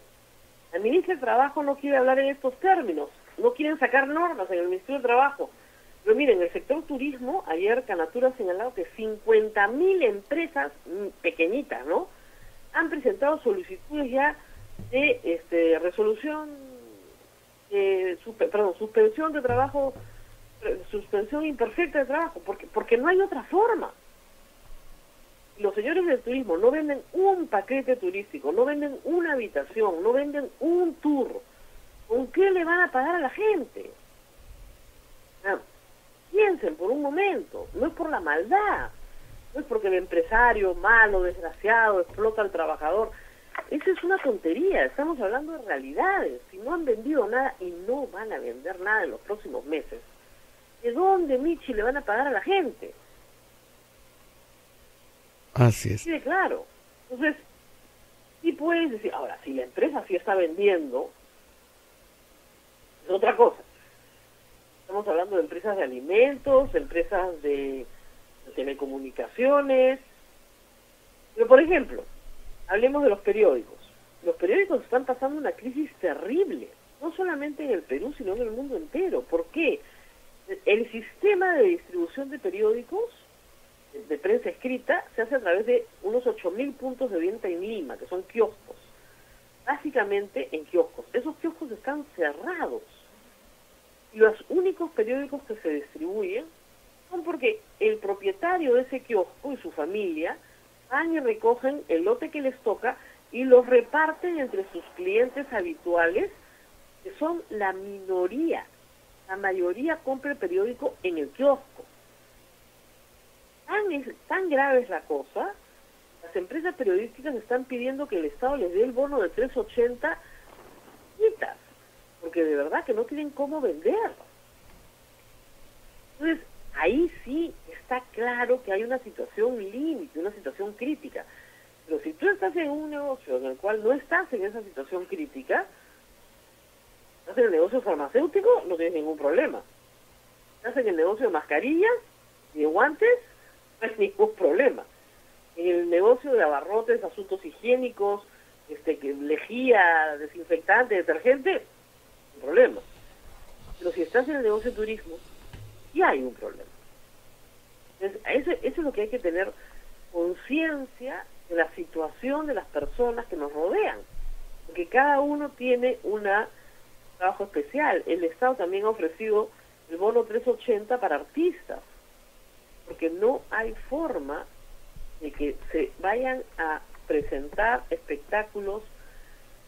La ministra de Trabajo no quiere hablar en estos términos, no quieren sacar normas en el Ministerio de Trabajo. Pero miren, en el sector turismo, ayer Canatura ha señalado que 50.000 empresas pequeñitas, ¿no?, han presentado solicitudes ya de resolución, suspensión de trabajo, suspensión imperfecta de trabajo, porque no hay otra forma. Los señores del turismo no venden un paquete turístico, no venden una habitación, no venden un tour. ¿Con qué le van a pagar a la gente? Piensen por un momento, no es por la maldad, no es porque el empresario malo, desgraciado, explota al trabajador. Esa es una tontería, estamos hablando de realidades. Si no han vendido nada y no van a vender nada en los próximos meses, ¿de dónde, Michi, le van a pagar a la gente? Así es. Sí, claro. Entonces, sí puedes decir, ahora, si la empresa sí está vendiendo, es otra cosa. Estamos hablando de empresas de alimentos, empresas de telecomunicaciones. Pero, por ejemplo, hablemos de los periódicos. Los periódicos están pasando una crisis terrible, no solamente en el Perú, sino en el mundo entero. ¿Por qué? El sistema de distribución de periódicos, de prensa escrita, se hace a través de unos 8.000 puntos de venta en Lima, que son kioscos. Básicamente en kioscos. Esos kioscos están cerrados. Y los únicos periódicos que se distribuyen son porque el propietario de ese kiosco y su familia van y recogen el lote que les toca y los reparten entre sus clientes habituales, que son la minoría. La mayoría compra el periódico en el kiosco. Tan grave es la cosa, las empresas periodísticas están pidiendo que el Estado les dé el bono de 3.80 quitas, porque de verdad que no tienen cómo vender. Entonces, ahí sí está claro que hay una situación límite, una situación crítica. Pero si tú estás en un negocio en el cual no estás en esa situación crítica, estás en el negocio farmacéutico, no tienes ningún problema. Estás en el negocio de mascarillas y de guantes, no hay ningún problema. En el negocio de abarrotes, asuntos higiénicos, lejía, desinfectante, detergente, un problema. Pero si estás en el negocio de turismo, sí hay un problema. Entonces, eso es lo que hay que tener conciencia de la situación de las personas que nos rodean, porque cada uno tiene un trabajo especial. El Estado también ha ofrecido el bono 3.80 para artistas, porque no hay forma de que se vayan a presentar espectáculos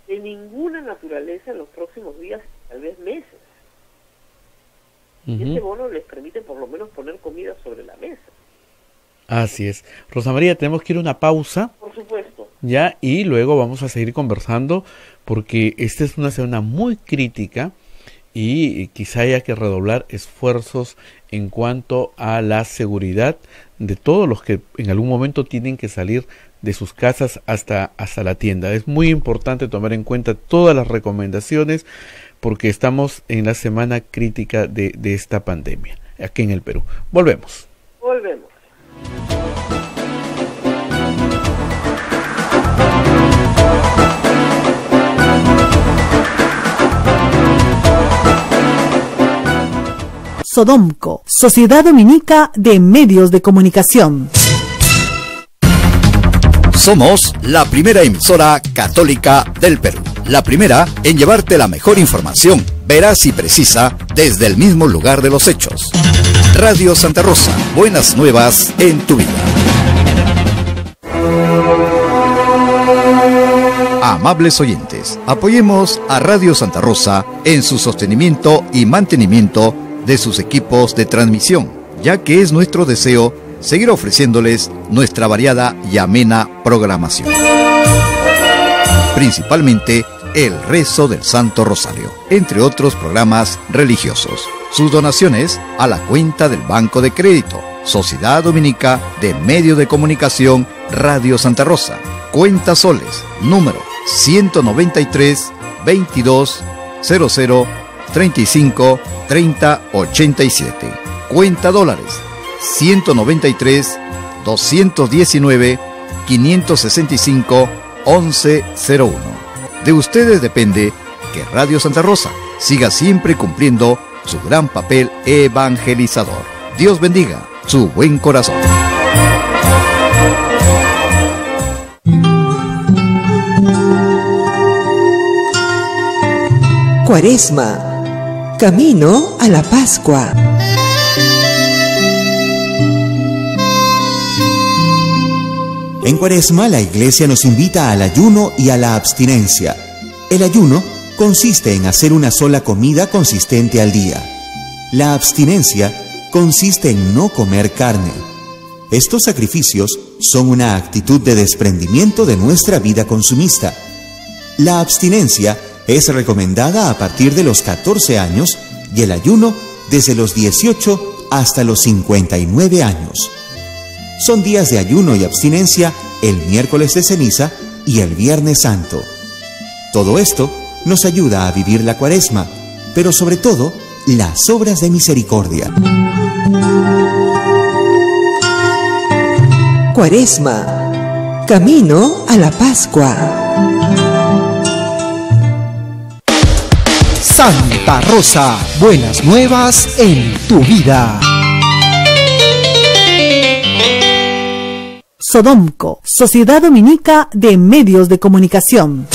de ninguna naturaleza en los próximos días, tal vez meses. Y ese bono les permite por lo menos poner comida sobre la mesa. Así es. Rosa María, tenemos que ir a una pausa. Por supuesto. Ya, y luego vamos a seguir conversando, porque esta es una semana muy crítica y quizá haya que redoblar esfuerzos en cuanto a la seguridad de todos los que en algún momento tienen que salir de sus casas hasta la tienda. Es muy importante tomar en cuenta todas las recomendaciones, porque estamos en la semana crítica de esta pandemia aquí en el Perú. Volvemos. Sodomco, Sociedad Dominica de Medios de Comunicación. Somos la primera emisora católica del Perú. La primera en llevarte la mejor información, veraz y precisa, desde el mismo lugar de los hechos. Radio Santa Rosa, buenas nuevas en tu vida. Amables oyentes, apoyemos a Radio Santa Rosa en su sostenimiento y mantenimiento de sus equipos de transmisión, ya que es nuestro deseo seguir ofreciéndoles nuestra variada y amena programación. Principalmente el rezo del Santo Rosario, entre otros programas religiosos. Sus donaciones a la cuenta del Banco de Crédito, Sociedad Dominica de Medio de Comunicación Radio Santa Rosa, cuenta soles, número 193 22 00 35 30 87. Cuenta dólares 193 219 565 1101. De ustedes depende que Radio Santa Rosa siga siempre cumpliendo su gran papel evangelizador. Dios bendiga su buen corazón. Cuaresma, camino a la Pascua. En Cuaresma, la Iglesia nos invita al ayuno y a la abstinencia. El ayuno consiste en hacer una sola comida consistente al día. La abstinencia consiste en no comer carne. Estos sacrificios son una actitud de desprendimiento de nuestra vida consumista. La abstinencia es recomendada a partir de los 14 años y el ayuno desde los 18 hasta los 59 años. Son días de ayuno y abstinencia el miércoles de ceniza y el viernes santo. Todo esto nos ayuda a vivir la Cuaresma, pero sobre todo las obras de misericordia. Cuaresma, camino a la Pascua. Santa Rosa, buenas nuevas en tu vida. Sodomco, Sociedad Dominica de Medios de Comunicación.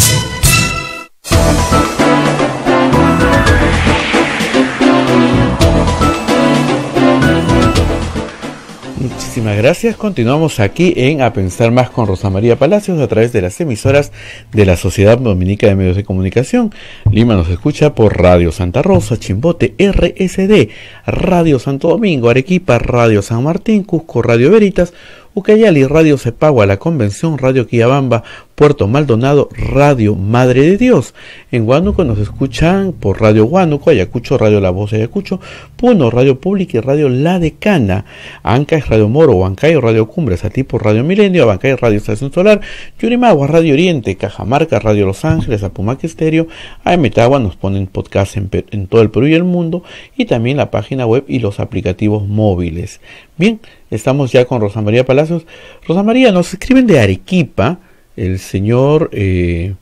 Muchísimas gracias. Continuamos aquí en A Pensar Más con Rosa María Palacios a través de las emisoras de la Sociedad Dominica de Medios de Comunicación. Lima nos escucha por Radio Santa Rosa, Chimbote, RSD, Radio Santo Domingo, Arequipa, Radio San Martín, Cusco, Radio Veritas, Ucayali, Radio Cepagua, La Convención, Radio Quillabamba, Puerto Maldonado, Radio Madre de Dios. En Huánuco nos escuchan por Radio Huánuco, Ayacucho, Radio La Voz de Ayacucho, Puno, Radio Pública y Radio La Decana. Anca es Radio Moro, Huancayo, Radio Cumbres, Atipo, Radio Milenio, Abancay, Radio Estación Solar, Yurimagua, Radio Oriente, Cajamarca, Radio Los Ángeles, Apumaque Estéreo, Aemetagua nos ponen podcast en todo el Perú y el mundo, y también la página web y los aplicativos móviles. Bien, estamos ya con Rosa María Palacios. Rosa María, nos escriben de Arequipa, el señor, de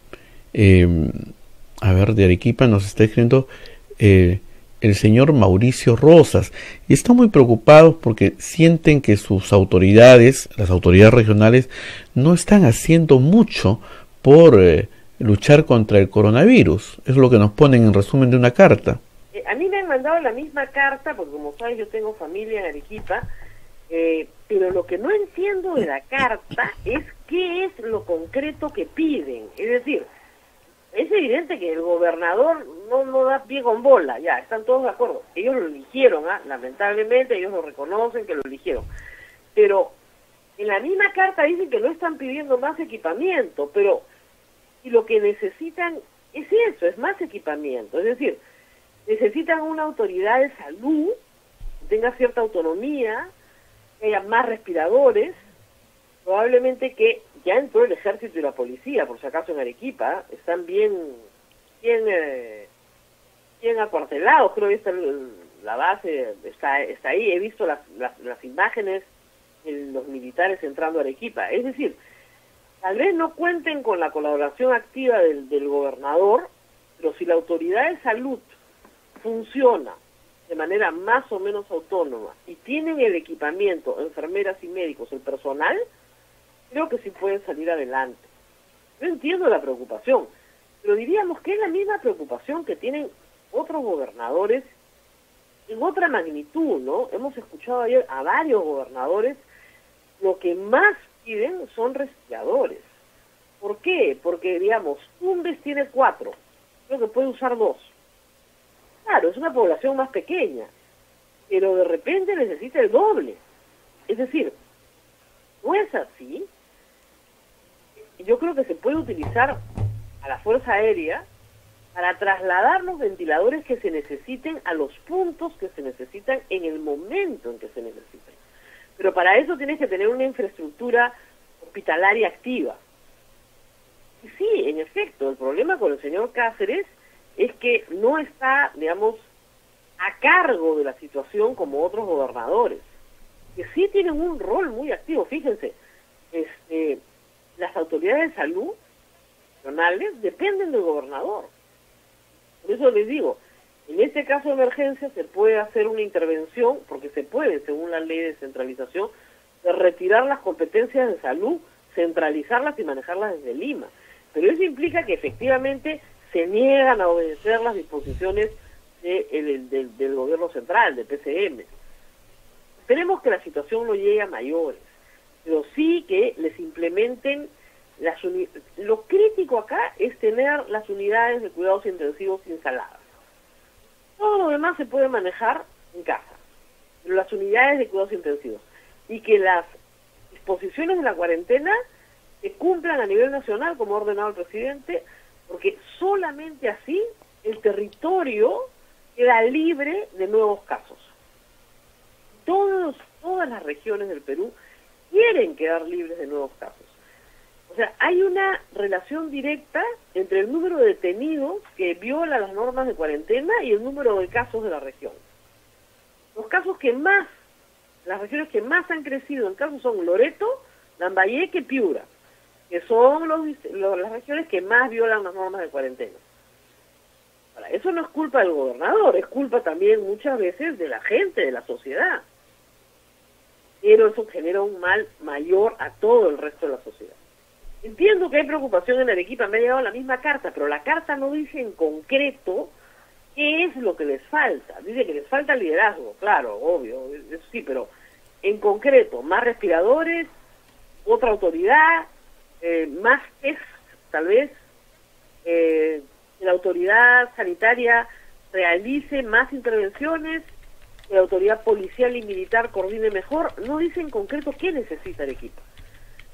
Arequipa nos está escribiendo el señor Mauricio Rosas, y están muy preocupados porque sienten que sus autoridades, las autoridades regionales, no están haciendo mucho por luchar contra el coronavirus. Es lo que nos ponen en resumen de una carta. A mí me han mandado la misma carta, porque como sabes yo tengo familia en Arequipa, pero lo que no entiendo de la carta es qué es lo concreto que piden. Es decir, es evidente que el gobernador no da pie con bola, ya, están todos de acuerdo. Ellos lo eligieron, lamentablemente ellos lo reconocen que lo eligieron. Pero en la misma carta dicen que no están pidiendo más equipamiento, pero y lo que necesitan es eso, es más equipamiento. Es decir, necesitan una autoridad de salud que tenga cierta autonomía, que haya más respiradores, probablemente que ya entró el ejército y la policía, por si acaso en Arequipa, están bien acuartelados, creo que está la base, está ahí, he visto las imágenes de los militares entrando a Arequipa. Es decir, tal vez no cuenten con la colaboración activa del gobernador, pero si la autoridad de salud funciona de manera más o menos autónoma y tienen el equipamiento, enfermeras y médicos, el personal, creo que sí pueden salir adelante. Yo entiendo la preocupación, pero diríamos que es la misma preocupación que tienen otros gobernadores en otra magnitud, ¿no? Hemos escuchado ayer a varios gobernadores, lo que más piden son respiradores. ¿Por qué? Porque, digamos, Tumbes tiene 4, creo que puede usar 2. Claro, es una población más pequeña, pero de repente necesita el doble. Es decir, no es así. Yo creo que se puede utilizar a la Fuerza Aérea para trasladar los ventiladores que se necesiten a los puntos que se necesitan en el momento en que se necesiten. Pero para eso tienes que tener una infraestructura hospitalaria activa. Y Y sí, en efecto, el problema con el señor Cáceres es que no está, digamos, a cargo de la situación como otros gobernadores, que sí tienen un rol muy activo. Fíjense, las autoridades de salud nacionales dependen del gobernador. Por eso les digo, en este caso de emergencia se puede hacer una intervención, porque se puede, según la ley de descentralización, de retirar las competencias de salud, centralizarlas y manejarlas desde Lima. Pero eso implica que efectivamente se niegan a obedecer las disposiciones del gobierno central, del PCM. Esperemos que la situación no llegue a mayores, pero sí que les implementen las unidades. Lo crítico acá es tener las unidades de cuidados intensivos instaladas. Todo lo demás se puede manejar en casa, pero las unidades de cuidados intensivos. Y que las disposiciones de la cuarentena se cumplan a nivel nacional, como ha ordenado el presidente, porque solamente así el territorio queda libre de nuevos casos. Todas las regiones del Perú quieren quedar libres de nuevos casos. O sea, hay una relación directa entre el número de detenidos que violan las normas de cuarentena y el número de casos de la región. Las regiones que más han crecido en casos son Loreto, Lambayeque y Piura, que son las regiones que más violan las normas de cuarentena. Ahora, eso no es culpa del gobernador, es culpa también muchas veces de la gente, de la sociedad. Pero eso genera un mal mayor a todo el resto de la sociedad. Entiendo que hay preocupación en Arequipa, me ha llegado la misma carta, pero la carta no dice en concreto qué es lo que les falta. Dice que les falta liderazgo, claro, obvio, eso sí, pero en concreto, más respiradores, otra autoridad, más test, tal vez, que la autoridad sanitaria realice más intervenciones, que la autoridad policial y militar coordine mejor. No dice en concreto qué necesita Arequipa.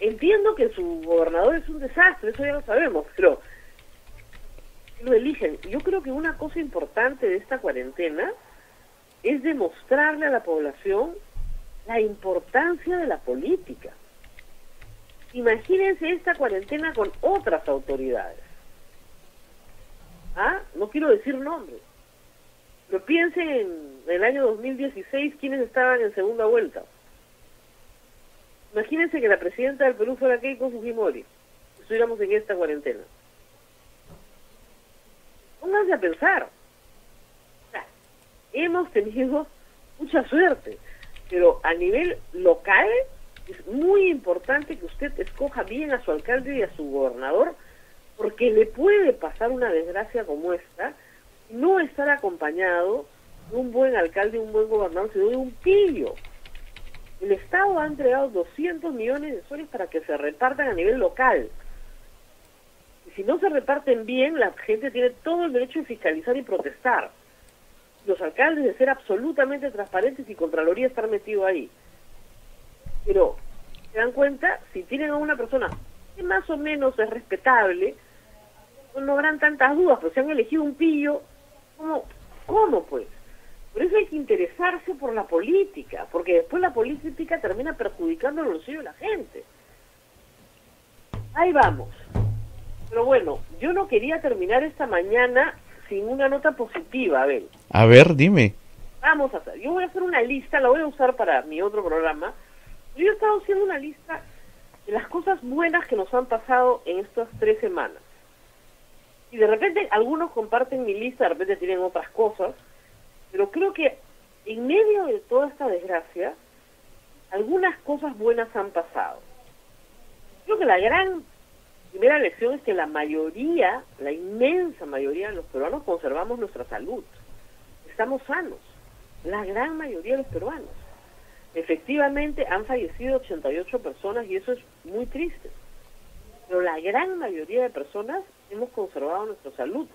Entiendo que su gobernador es un desastre, eso ya lo sabemos, pero lo eligen. Yo creo que una cosa importante de esta cuarentena es demostrarle a la población la importancia de la política. Imagínense esta cuarentena con otras autoridades. No quiero decir nombres, pero piensen en el año 2016 quienes estaban en segunda vuelta. Imagínense que la presidenta del Perú fuera Keiko Fujimori, estuviéramos en esta cuarentena. Pónganse a pensar. O sea, hemos tenido mucha suerte, pero a nivel local es muy importante que usted escoja bien a su alcalde y a su gobernador, porque le puede pasar una desgracia como esta, no estar acompañado de un buen alcalde, un buen gobernador, sino de un pillo. El Estado ha entregado 200 millones de soles para que se repartan a nivel local. Y si no se reparten bien, la gente tiene todo el derecho de fiscalizar y protestar. Los alcaldes de ser absolutamente transparentes y Contraloría estar metido ahí. Pero, ¿se dan cuenta? Si tienen a una persona que más o menos es respetable, no habrán tantas dudas, pero si han elegido un pillo, ¿cómo pues? Por eso hay que interesarse por la política, porque después la política termina perjudicando el bolsillo de la gente. Ahí vamos. Pero bueno, yo no quería terminar esta mañana sin una nota positiva, Abel. A ver, dime. Vamos a hacer. Yo voy a hacer una lista, la voy a usar para mi otro programa. Yo he estado haciendo una lista de las cosas buenas que nos han pasado en estas 3 semanas. Y de repente algunos comparten mi lista, de repente tienen otras cosas, pero creo que en medio de toda esta desgracia, algunas cosas buenas han pasado. Creo que la gran primera lección es que la inmensa mayoría de los peruanos conservamos nuestra salud. Estamos sanos, la gran mayoría de los peruanos. Efectivamente han fallecido 88 personas y eso es muy triste. Pero la gran mayoría de personas hemos conservado nuestra salud.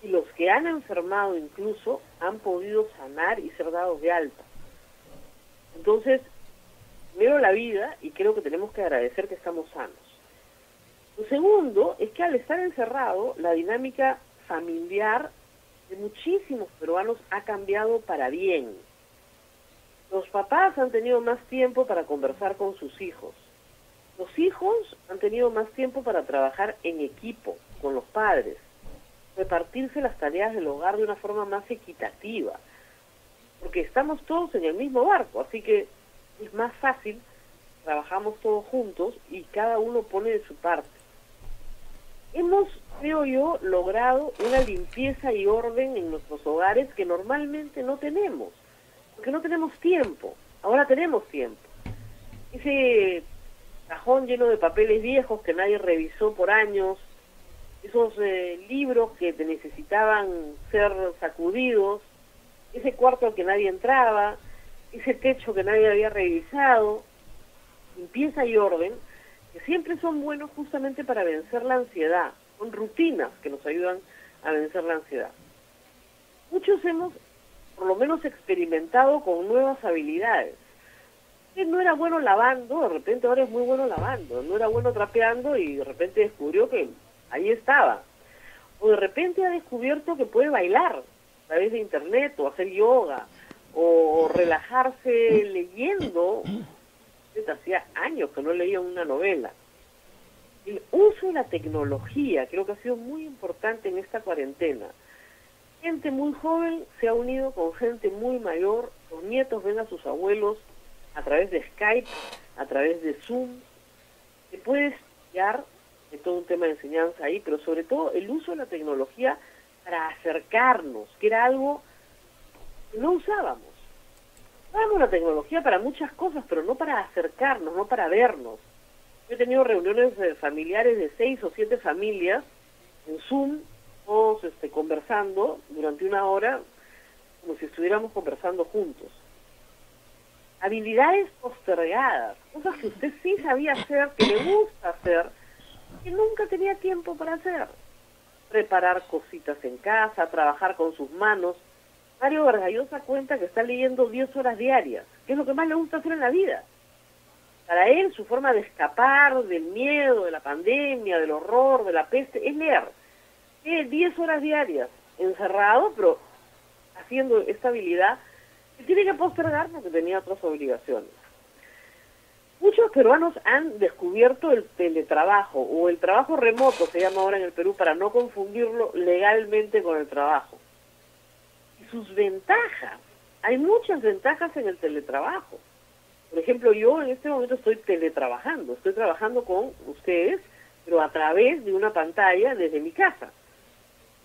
Y los que han enfermado incluso han podido sanar y ser dados de alta. Entonces, veo la vida y creo que tenemos que agradecer que estamos sanos. Lo segundo es que al estar encerrado, la dinámica familiar de muchísimos peruanos ha cambiado para bien. Los papás han tenido más tiempo para conversar con sus hijos. Los hijos han tenido más tiempo para trabajar en equipo con los padres, repartirse las tareas del hogar de una forma más equitativa, porque estamos todos en el mismo barco, así que es más fácil, trabajamos todos juntos y cada uno pone de su parte. Hemos, creo yo, logrado una limpieza y orden en nuestros hogares que normalmente no tenemos, porque no tenemos tiempo. Ahora tenemos tiempo. Ese cajón lleno de papeles viejos que nadie revisó por años, esos libros que necesitaban ser sacudidos, ese cuarto al que nadie entraba, ese techo que nadie había revisado, limpieza y orden, que siempre son buenos justamente para vencer la ansiedad. Son rutinas que nos ayudan a vencer la ansiedad. Muchos hemos, por lo menos, experimentado con nuevas habilidades. Él no era bueno lavando, de repente ahora es muy bueno lavando. No era bueno trapeando y de repente descubrió que ahí estaba. O de repente ha descubierto que puede bailar a través de internet, o hacer yoga, o relajarse leyendo. Hacía años que no leía una novela. El uso de la tecnología creo que ha sido muy importante en esta cuarentena. Gente muy joven se ha unido con gente muy mayor, los nietos ven a sus abuelos a través de Skype, a través de Zoom. Se puede estudiar, hay todo un tema de enseñanza ahí, pero sobre todo el uso de la tecnología para acercarnos, que era algo que no usábamos. Usábamos la tecnología para muchas cosas, pero no para acercarnos, no para vernos. Yo he tenido reuniones familiares de 6 o 7 familias en Zoom, todos conversando durante una hora, como si estuviéramos conversando juntos. Habilidades postergadas, cosas que usted sí sabía hacer, que le gusta hacer, que nunca tenía tiempo para hacer. Preparar cositas en casa, trabajar con sus manos. Mario Vargallosa cuenta que está leyendo 10 horas diarias, que es lo que más le gusta hacer en la vida. Para él, su forma de escapar del miedo, de la pandemia, del horror, de la peste, es leer. Tiene 10 horas diarias, encerrado, pero haciendo esta habilidad que tiene que postergar porque tenía otras obligaciones. Muchos peruanos han descubierto el teletrabajo, o el trabajo remoto, se llama ahora en el Perú, para no confundirlo legalmente con el trabajo. Y sus ventajas, hay muchas ventajas en el teletrabajo. Por ejemplo, yo en este momento estoy teletrabajando, estoy trabajando con ustedes, pero a través de una pantalla desde mi casa.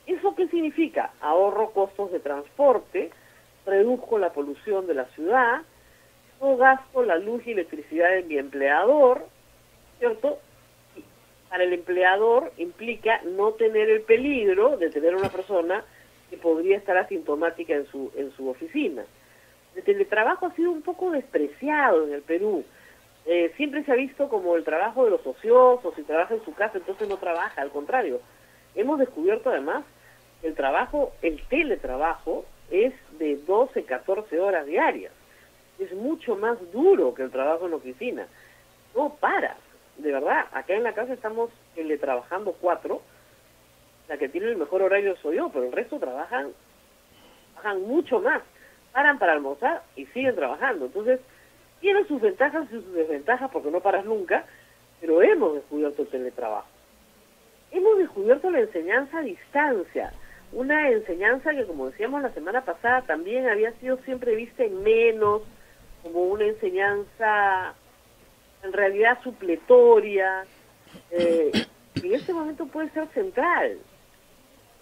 ¿Eso qué significa? Ahorro costos de transporte, reduzco la polución de la ciudad, no gasto la luz y electricidad de mi empleador, ¿cierto? Y para el empleador implica no tener el peligro de tener una persona que podría estar asintomática en su oficina. El teletrabajo ha sido un poco despreciado en el Perú. Siempre se ha visto como el trabajo de los ociosos, si trabaja en su casa entonces no trabaja, al contrario. Hemos descubierto además que el teletrabajo es de 12, 14 horas diarias. Es mucho más duro que el trabajo en la oficina. No paras, de verdad. Acá en la casa estamos teletrabajando 4. La que tiene el mejor horario soy yo, pero el resto trabajan mucho más. Paran para almorzar y siguen trabajando. Entonces, tiene sus ventajas y sus desventajas porque no paras nunca, pero hemos descubierto el teletrabajo. Hemos descubierto la enseñanza a distancia, una enseñanza que, como decíamos la semana pasada, también había sido siempre vista en menos, como una enseñanza en realidad supletoria, en este momento puede ser central.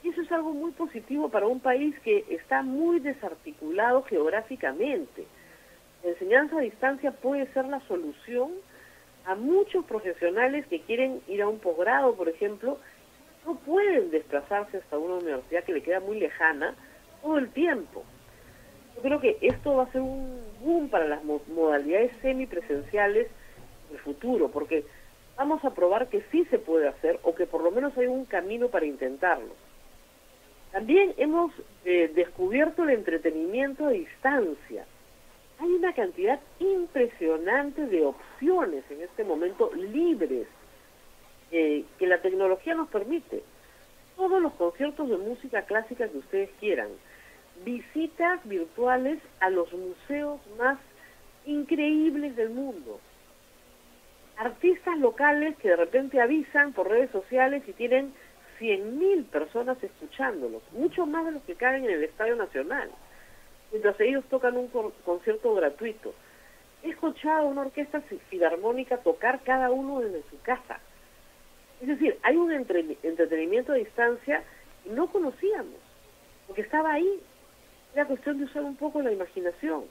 Y eso es algo muy positivo para un país que está muy desarticulado geográficamente. La enseñanza a distancia puede ser la solución a muchos profesionales que quieren ir a un posgrado, por ejemplo, no pueden desplazarse hasta una universidad que le queda muy lejana todo el tiempo. Yo creo que esto va a ser un boom para las modalidades semipresenciales del futuro, porque vamos a probar que sí se puede hacer, o que por lo menos hay un camino para intentarlo. También hemos descubierto el entretenimiento a distancia. Hay una cantidad impresionante de opciones en este momento libres que la tecnología nos permite. Todos los conciertos de música clásica que ustedes quieran, visitas virtuales a los museos más increíbles del mundo, artistas locales que de repente avisan por redes sociales y tienen 100.000 personas escuchándolos, mucho más de los que caben en el Estadio Nacional, mientras ellos tocan un concierto gratuito. He escuchado a una orquesta filarmónica tocar cada uno desde su casa. Es decir, hay un entretenimiento a distancia que no conocíamos, porque estaba ahí. Era cuestión de usar un poco la imaginación.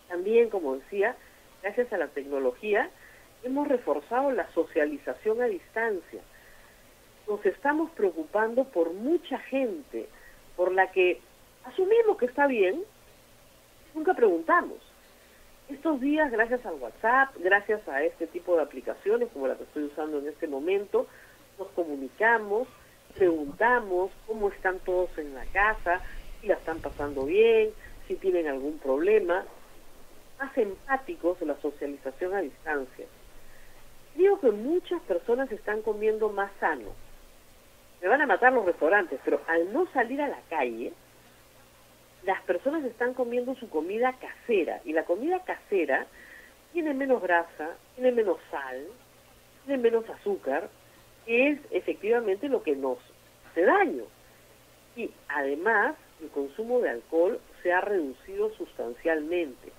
También, como decía, gracias a la tecnología, hemos reforzado la socialización a distancia. Nos estamos preocupando por mucha gente, por la que asumimos que está bien, nunca preguntamos. Estos días, gracias al WhatsApp, gracias a este tipo de aplicaciones como la que estoy usando en este momento, nos comunicamos, preguntamos cómo están todos en la casa, si la están pasando bien, si tienen algún problema. Más empáticos de la socialización a distancia. Digo que muchas personas están comiendo más sano. Me van a matar los restaurantes, pero al no salir a la calle, las personas están comiendo su comida casera, y la comida casera tiene menos grasa, tiene menos sal, tiene menos azúcar, que es efectivamente lo que nos hace daño. Y además, el consumo de alcohol se ha reducido sustancialmente.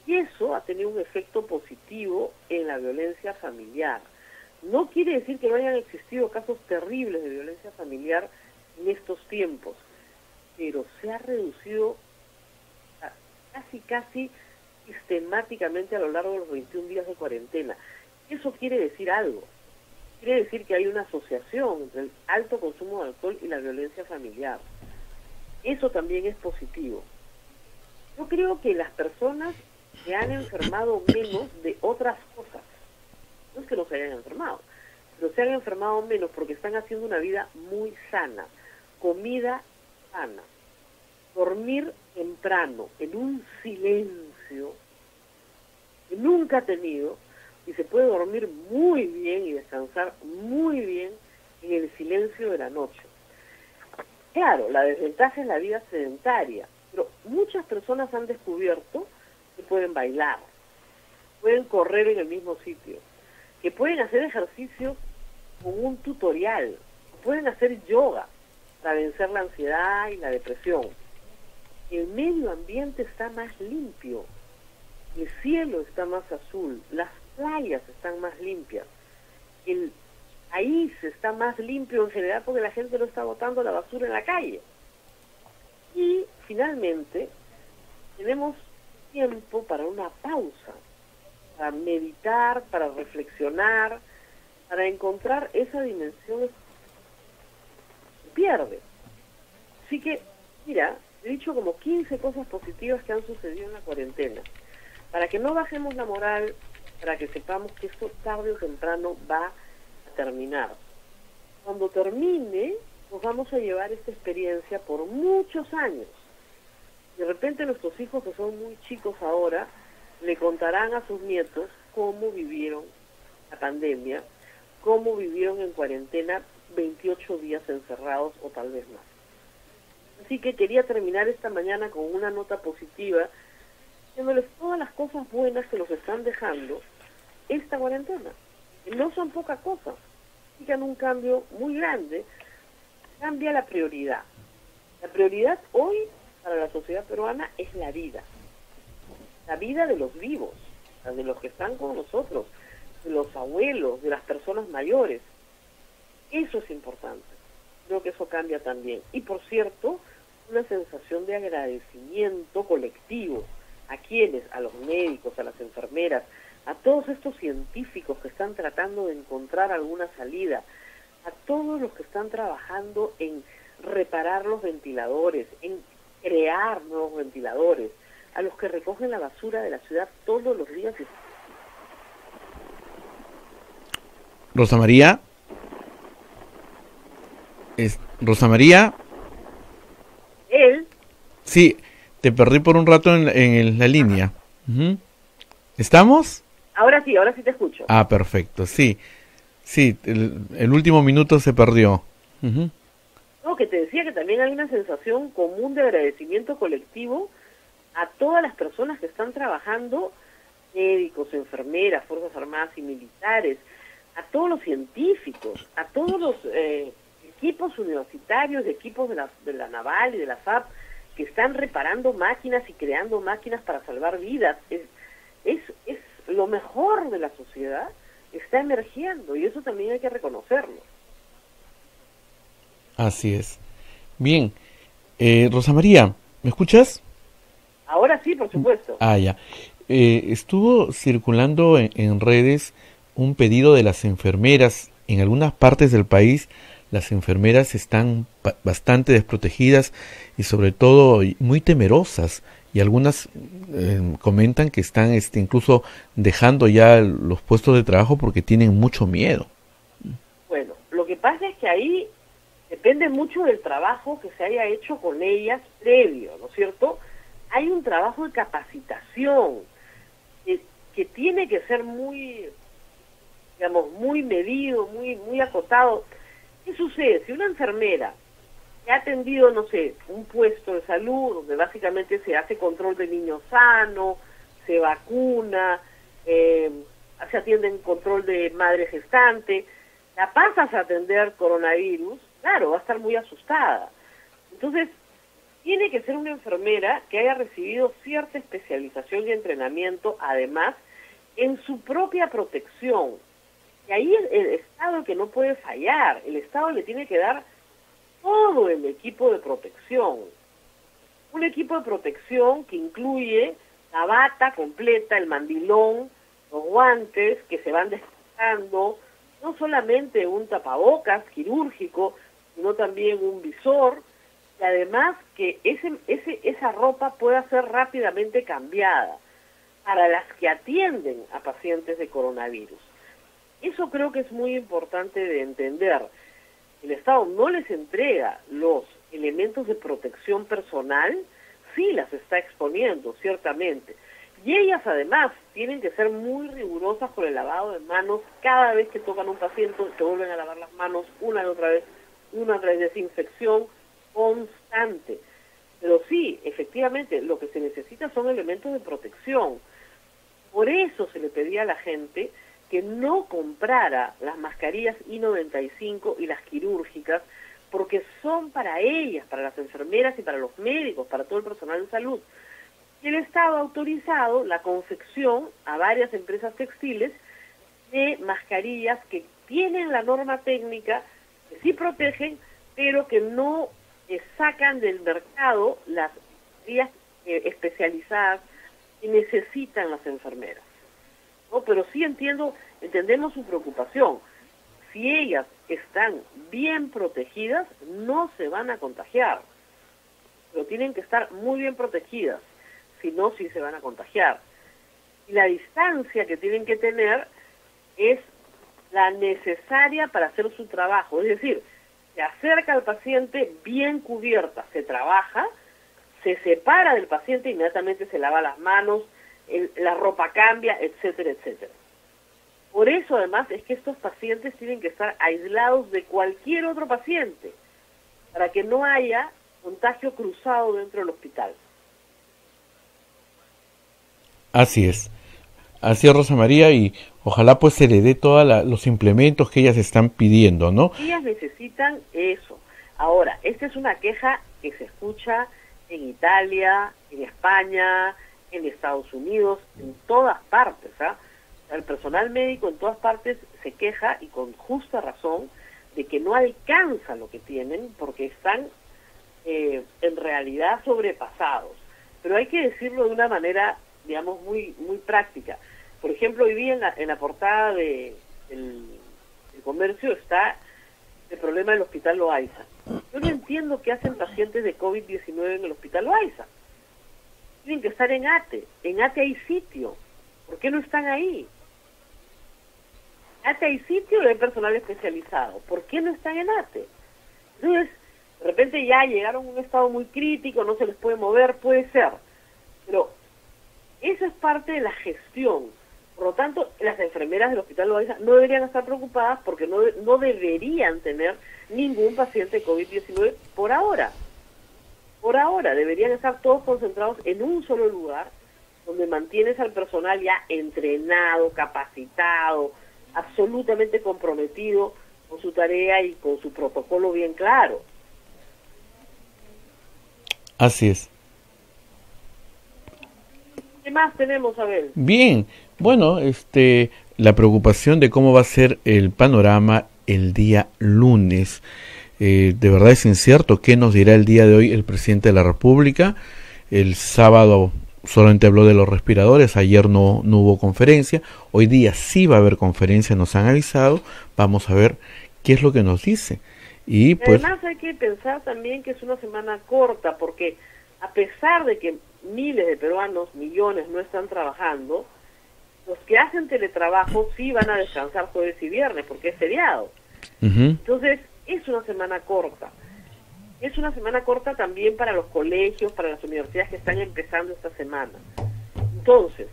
Y eso ha tenido un efecto positivo en la violencia familiar. No quiere decir que no hayan existido casos terribles de violencia familiar en estos tiempos, pero se ha reducido casi sistemáticamente a lo largo de los 21 días de cuarentena. Eso quiere decir algo. Quiere decir que hay una asociación entre el alto consumo de alcohol y la violencia familiar. Eso también es positivo. Yo creo que las personas se han enfermado menos de otras cosas. No es que no se hayan enfermado, pero se han enfermado menos porque están haciendo una vida muy sana, comida sana, dormir temprano, en un silencio que nunca ha tenido, y se puede dormir muy bien y descansar muy bien en el silencio de la noche. Claro, la desventaja es la vida sedentaria, pero muchas personas han descubierto que pueden bailar, pueden correr en el mismo sitio, que pueden hacer ejercicio con un tutorial, pueden hacer yoga para vencer la ansiedad y la depresión. El medio ambiente está más limpio, el cielo está más azul, las playas están más limpias, el país está más limpio en general porque la gente no está botando la basura en la calle. Y finalmente tenemos tiempo para una pausa, para meditar, para reflexionar, para encontrar esa dimensión que se pierde. Así que, mira, he dicho como 15 cosas positivas que han sucedido en la cuarentena, para que no bajemos la moral, para que sepamos que esto tarde o temprano va a terminar. Cuando termine, nos vamos a llevar esta experiencia por muchos años. De repente nuestros hijos, que son muy chicos ahora, le contarán a sus nietos cómo vivieron la pandemia, cómo vivieron en cuarentena 28 días encerrados o tal vez más. Así que quería terminar esta mañana con una nota positiva, diciéndoles todas las cosas buenas que nos están dejando esta cuarentena. Que no son pocas cosas, significan un cambio muy grande, cambia la prioridad. La prioridad hoy para la sociedad peruana es la vida de los vivos, de los que están con nosotros, de los abuelos, de las personas mayores. Eso es importante. Creo que eso cambia también. Y por cierto, una sensación de agradecimiento colectivo. ¿A quiénes? A los médicos, a las enfermeras, a todos estos científicos que están tratando de encontrar alguna salida, a todos los que están trabajando en reparar los ventiladores, en crear nuevos ventiladores, a los que recogen la basura de la ciudad todos los días. Rosa María. Rosa María. Él. Sí, te perdí por un rato en la línea. Uh-huh. ¿Estamos? Ahora sí te escucho. Ah, perfecto, sí. Sí, el último minuto se perdió. Uh-huh. No, que te decía que también hay una sensación común de agradecimiento colectivo a todas las personas que están trabajando médicos, enfermeras, Fuerzas Armadas y militares, a todos los científicos, a todos los equipos universitarios, equipos de la Naval y de la FAP, que están reparando máquinas y creando máquinas para salvar vidas. Es lo mejor de la sociedad, está emergiendo, y eso también hay que reconocerlo. Así es. Bien, Rosa María, ¿me escuchas? Ahora sí, por supuesto. Ya. Estuvo circulando en redes un pedido de las enfermeras. En algunas partes del país las enfermeras están bastante desprotegidas y sobre todo muy temerosas, y algunas comentan que están incluso dejando ya los puestos de trabajo porque tienen mucho miedo. Bueno, lo que pasa es que ahí depende mucho del trabajo que se haya hecho con ellas previo, ¿no es cierto? Hay un trabajo de capacitación que tiene que ser muy, digamos, muy medido, muy acotado. ¿Qué sucede? Si una enfermera que ha atendido, no sé, un puesto de salud, donde básicamente se hace control de niño sano, se vacuna, se atiende en control de madre gestante, la pasas a atender coronavirus, claro, va a estar muy asustada. Entonces, tiene que ser una enfermera que haya recibido cierta especialización y entrenamiento, además, en su propia protección. Y ahí el Estado el que no puede fallar, el Estado le tiene que dar todo el equipo de protección. Un equipo de protección que incluye la bata completa, el mandilón, los guantes que se van desplegando, no solamente un tapabocas quirúrgico, sino también un visor, y además que esa ropa pueda ser rápidamente cambiada para las que atienden a pacientes de coronavirus. Eso creo que es muy importante de entender. El Estado no les entrega los elementos de protección personal, sí las está exponiendo, ciertamente. Y ellas además tienen que ser muy rigurosas con el lavado de manos. Cada vez que tocan un paciente se vuelven a lavar las manos una y otra vez, una desinfección constante. Pero sí, efectivamente, lo que se necesita son elementos de protección. Por eso se le pedía a la gente que no comprara las mascarillas I95 y las quirúrgicas, porque son para ellas, para las enfermeras y para los médicos, para todo el personal de salud. Y el Estado ha autorizado la confección a varias empresas textiles de mascarillas que tienen la norma técnica, que sí protegen, pero que no sacan del mercado las mascarillas especializadas que necesitan las enfermeras. ¿No? Pero sí entendemos su preocupación. Si ellas están bien protegidas, no se van a contagiar, pero tienen que estar muy bien protegidas, si no, sí se van a contagiar. Y la distancia que tienen que tener es la necesaria para hacer su trabajo, es decir, se acerca al paciente bien cubierta, se trabaja, se separa del paciente, inmediatamente se lava las manos, la ropa cambia, etcétera, etcétera. Por eso, además, es que estos pacientes tienen que estar aislados de cualquier otro paciente, para que no haya contagio cruzado dentro del hospital. Así es, Rosa María, y ojalá pues se le dé todos los implementos que ellas están pidiendo, ¿no? Ellas necesitan eso. Ahora, esta es una queja que se escucha en Italia, en España, en Estados Unidos, en todas partes, ¿ah? El personal médico en todas partes se queja, y con justa razón, de que no alcanza lo que tienen porque están en realidad sobrepasados. Pero hay que decirlo de una manera, digamos, muy práctica. Por ejemplo, hoy día en la portada del Comercio está el problema del Hospital Loaiza. Yo no entiendo qué hacen pacientes de COVID-19 en el Hospital Loaiza. Tienen que estar en ATE. En ATE hay sitio. ¿Por qué no están ahí? ATE hay sitio y hay personal especializado. ¿Por qué no están en ATE? Entonces, de repente ya llegaron a un estado muy crítico, no se les puede mover, puede ser. Pero eso es parte de la gestión. Por lo tanto, las enfermeras del Hospital Loaiza no deberían estar preocupadas porque no deberían tener ningún paciente de COVID-19 por ahora. Por ahora, deberían estar todos concentrados en un solo lugar donde mantienes al personal ya entrenado, capacitado, absolutamente comprometido con su tarea y con su protocolo bien claro. Así es. ¿Qué más tenemos, Abel? Bien, bueno, la preocupación de cómo va a ser el panorama el día lunes. De verdad es incierto qué nos dirá el día de hoy el presidente de la República. El sábado solamente habló de los respiradores, ayer no hubo conferencia, hoy día sí va a haber conferencia, nos han avisado, vamos a ver qué es lo que nos dice. Y pues, además hay que pensar también que es una semana corta, porque a pesar de que miles de peruanos, millones, no están trabajando, los que hacen teletrabajo sí van a descansar jueves y viernes, porque es feriado. Entonces, es una semana corta. Es una semana corta también para los colegios, para las universidades que están empezando esta semana. Entonces,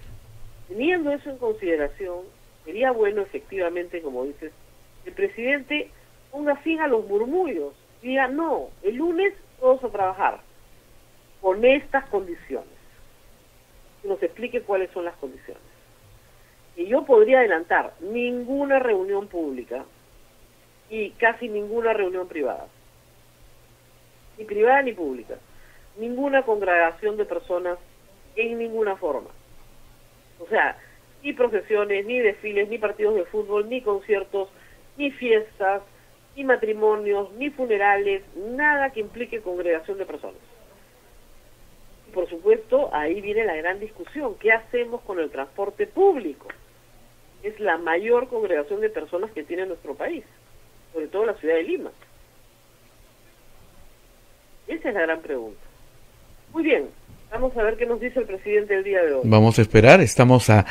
teniendo eso en consideración, sería bueno, efectivamente, como dices, el presidente ponga fin a los murmullos. Diga, no, el lunes todos a trabajar con estas condiciones. Que nos explique cuáles son las condiciones. Y yo podría adelantar, ninguna reunión pública y casi ninguna reunión privada. Ni privada ni pública. Ninguna congregación de personas en ninguna forma. O sea, ni procesiones, ni desfiles, ni partidos de fútbol, ni conciertos, ni fiestas, ni matrimonios, ni funerales, nada que implique congregación de personas. Y por supuesto, ahí viene la gran discusión. ¿Qué hacemos con el transporte público? Es la mayor congregación de personas que tiene nuestro país, sobre todo la ciudad de Lima. Esa es la gran pregunta. Muy bien, vamos a ver qué nos dice el presidente el día de hoy. Vamos a esperar, estamos a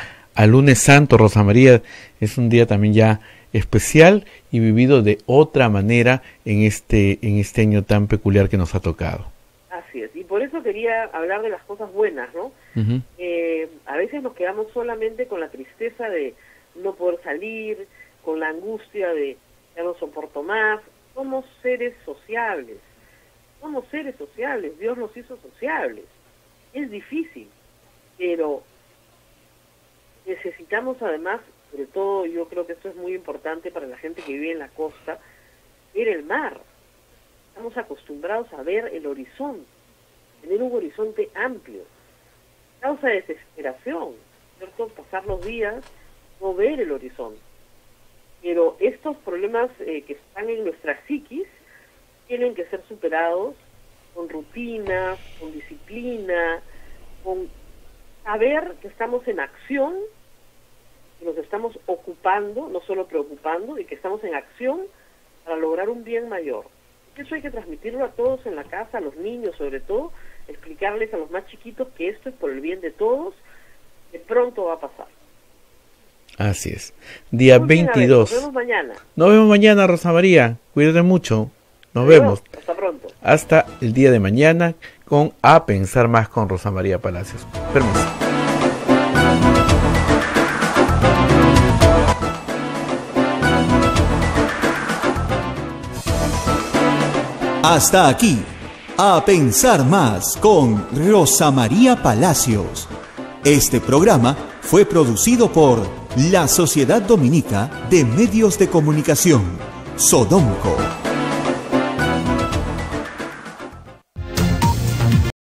lunes santo, Rosa María, es un día también ya especial y vivido de otra manera en este año tan peculiar que nos ha tocado. Así es, y por eso quería hablar de las cosas buenas, ¿no? A veces nos quedamos solamente con la tristeza de no poder salir, con la angustia de ya no soporto más. Somos seres sociables. Somos seres sociables, Dios nos hizo sociables. Es difícil, pero necesitamos además, sobre todo yo creo que esto es muy importante para la gente que vive en la costa, ver el mar. Estamos acostumbrados a ver el horizonte, tener un horizonte amplio. Causa desesperación, ¿cierto? Pasar los días, no ver el horizonte. Pero estos problemas que están en nuestra psiquis tienen que ser superados con rutinas, con disciplina, con saber que estamos en acción, que nos estamos ocupando, no solo preocupando, y que estamos en acción para lograr un bien mayor. Eso hay que transmitirlo a todos en la casa, a los niños sobre todo, explicarles a los más chiquitos que esto es por el bien de todos, que pronto va a pasar. Así es. Día Muy bien, 22. Nos vemos mañana. Nos vemos mañana, Rosa María. Cuídate mucho. Nos vemos. Hasta pronto. Hasta el día de mañana con A Pensar Más con Rosa María Palacios. Permiso. Hasta aquí, A Pensar Más con Rosa María Palacios. Este programa fue producido por la Sociedad Dominica de Medios de Comunicación, Sodomco.